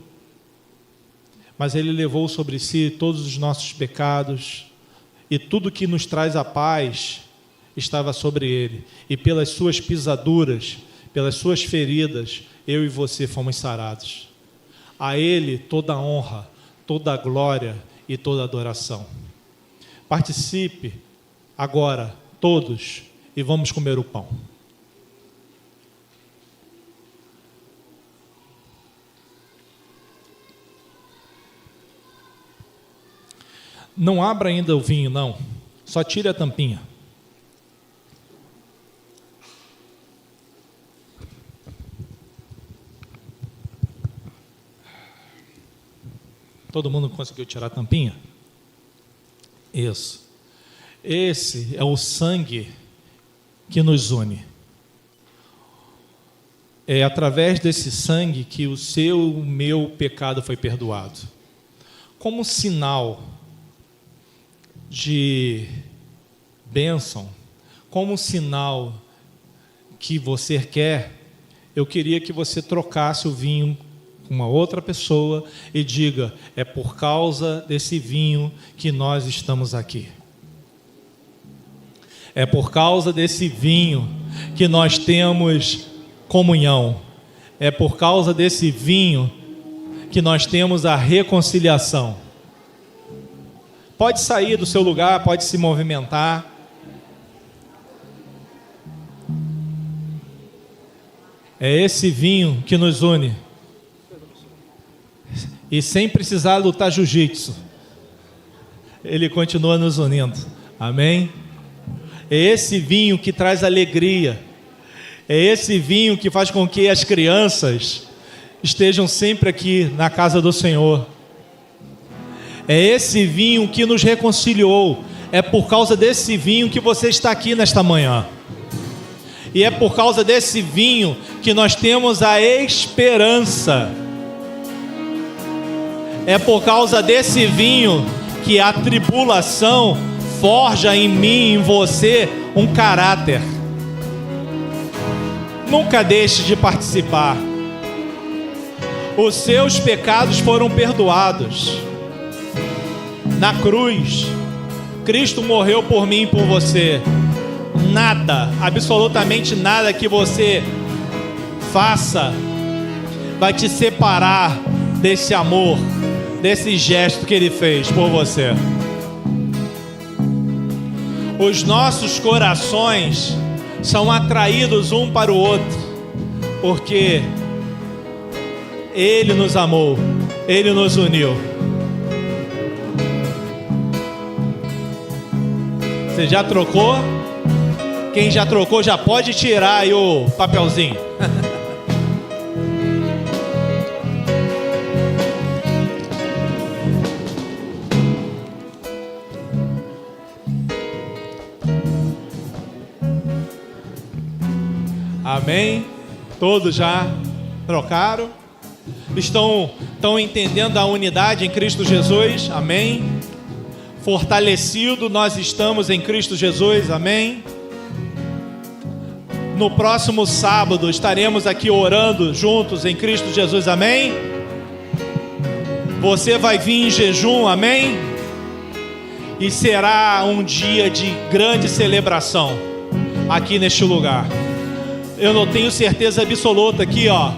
mas ele levou sobre si todos os nossos pecados, e tudo que nos traz a paz estava sobre ele. E pelas suas pisaduras, pelas suas feridas, eu e você fomos sarados. A ele toda a honra, toda a glória e toda a adoração. Participe agora, todos, e vamos comer o pão. Não abra ainda o vinho, não. Só tire a tampinha. Todo mundo conseguiu tirar a tampinha? Isso. Esse é o sangue que nos une. É através desse sangue que o seu, o meu pecado foi perdoado. Como sinal de bênção, como sinal que você quer, eu queria que você trocasse o vinho com uma outra pessoa e diga: é por causa desse vinho que nós estamos aqui. É por causa desse vinho que nós temos comunhão. É por causa desse vinho que nós temos a reconciliação. Pode sair do seu lugar, pode se movimentar. É esse vinho que nos une. E sem precisar lutar jiu-jitsu, ele continua nos unindo. Amém? É esse vinho que traz alegria. É esse vinho que faz com que as crianças estejam sempre aqui na casa do Senhor. É esse vinho que nos reconciliou. É por causa desse vinho que você está aqui nesta manhã. E é por causa desse vinho que nós temos a esperança. É por causa desse vinho que a tribulação forja em mim, em você, um caráter. Nunca deixe de participar. Os seus pecados foram perdoados. Na cruz, Cristo morreu por mim e por você. Nada, absolutamente nada que você faça vai te separar desse amor, desse gesto que Ele fez por você. Os nossos corações são atraídos um para o outro, porque Ele nos amou, Ele nos uniu. Você já trocou? Quem já trocou já pode tirar aí o papelzinho. Amém? Todos já trocaram? Estão entendendo a unidade em Cristo Jesus? Amém? Fortalecido nós estamos em Cristo Jesus, amém? No próximo sábado estaremos aqui orando juntos em Cristo Jesus, amém? Você vai vir em jejum, amém? E será um dia de grande celebração. aqui neste lugar. Eu não tenho certeza absoluta aqui, ó.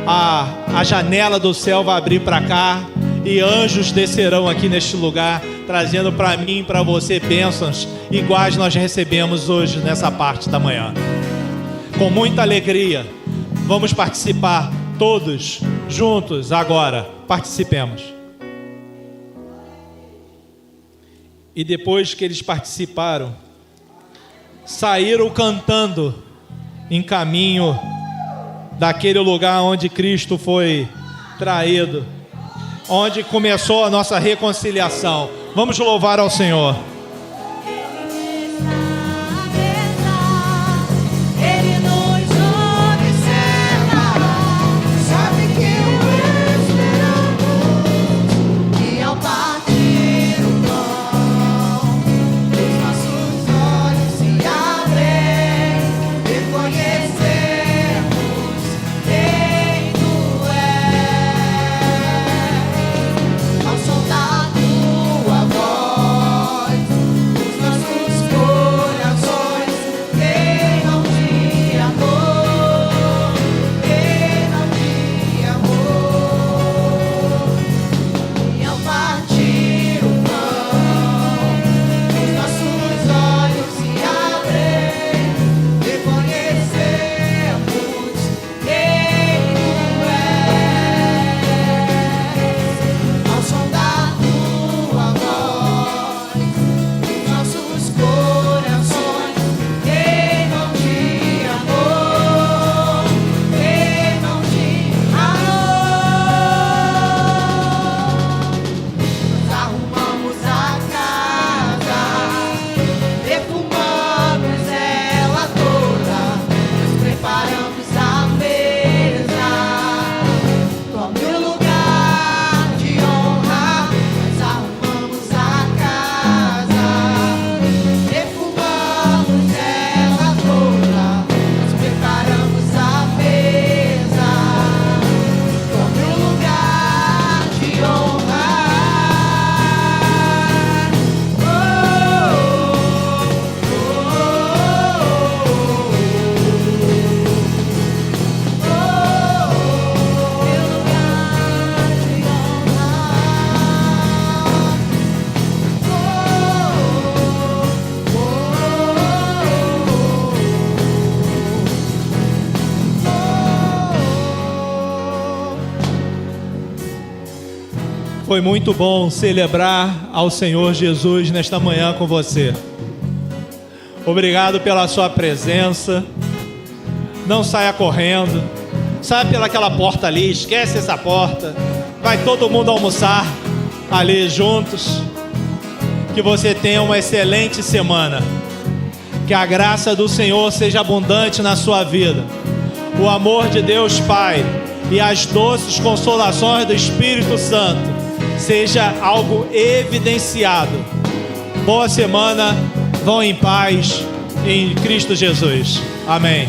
A janela do céu vai abrir para cá e anjos descerão aqui neste lugar, trazendo para mim e para você bênçãos iguais nós recebemos hoje nessa parte da manhã. Com muita alegria, vamos participar todos juntos agora. Participemos. E depois que eles participaram, saíram cantando em caminho daquele lugar onde Cristo foi traído, onde começou a nossa reconciliação. Vamos louvar ao Senhor. Foi muito bom celebrar ao Senhor Jesus nesta manhã com você. Obrigado pela sua presença. Não saia correndo. Saia pelaquela porta ali, esquece essa porta. Vai todo mundo almoçar ali juntos. Que você tenha uma excelente semana. Que a graça do Senhor seja abundante na sua vida. O amor de Deus Pai e as doces consolações do Espírito Santo seja algo evidenciado. Boa semana, vão em paz em Cristo Jesus. Amém.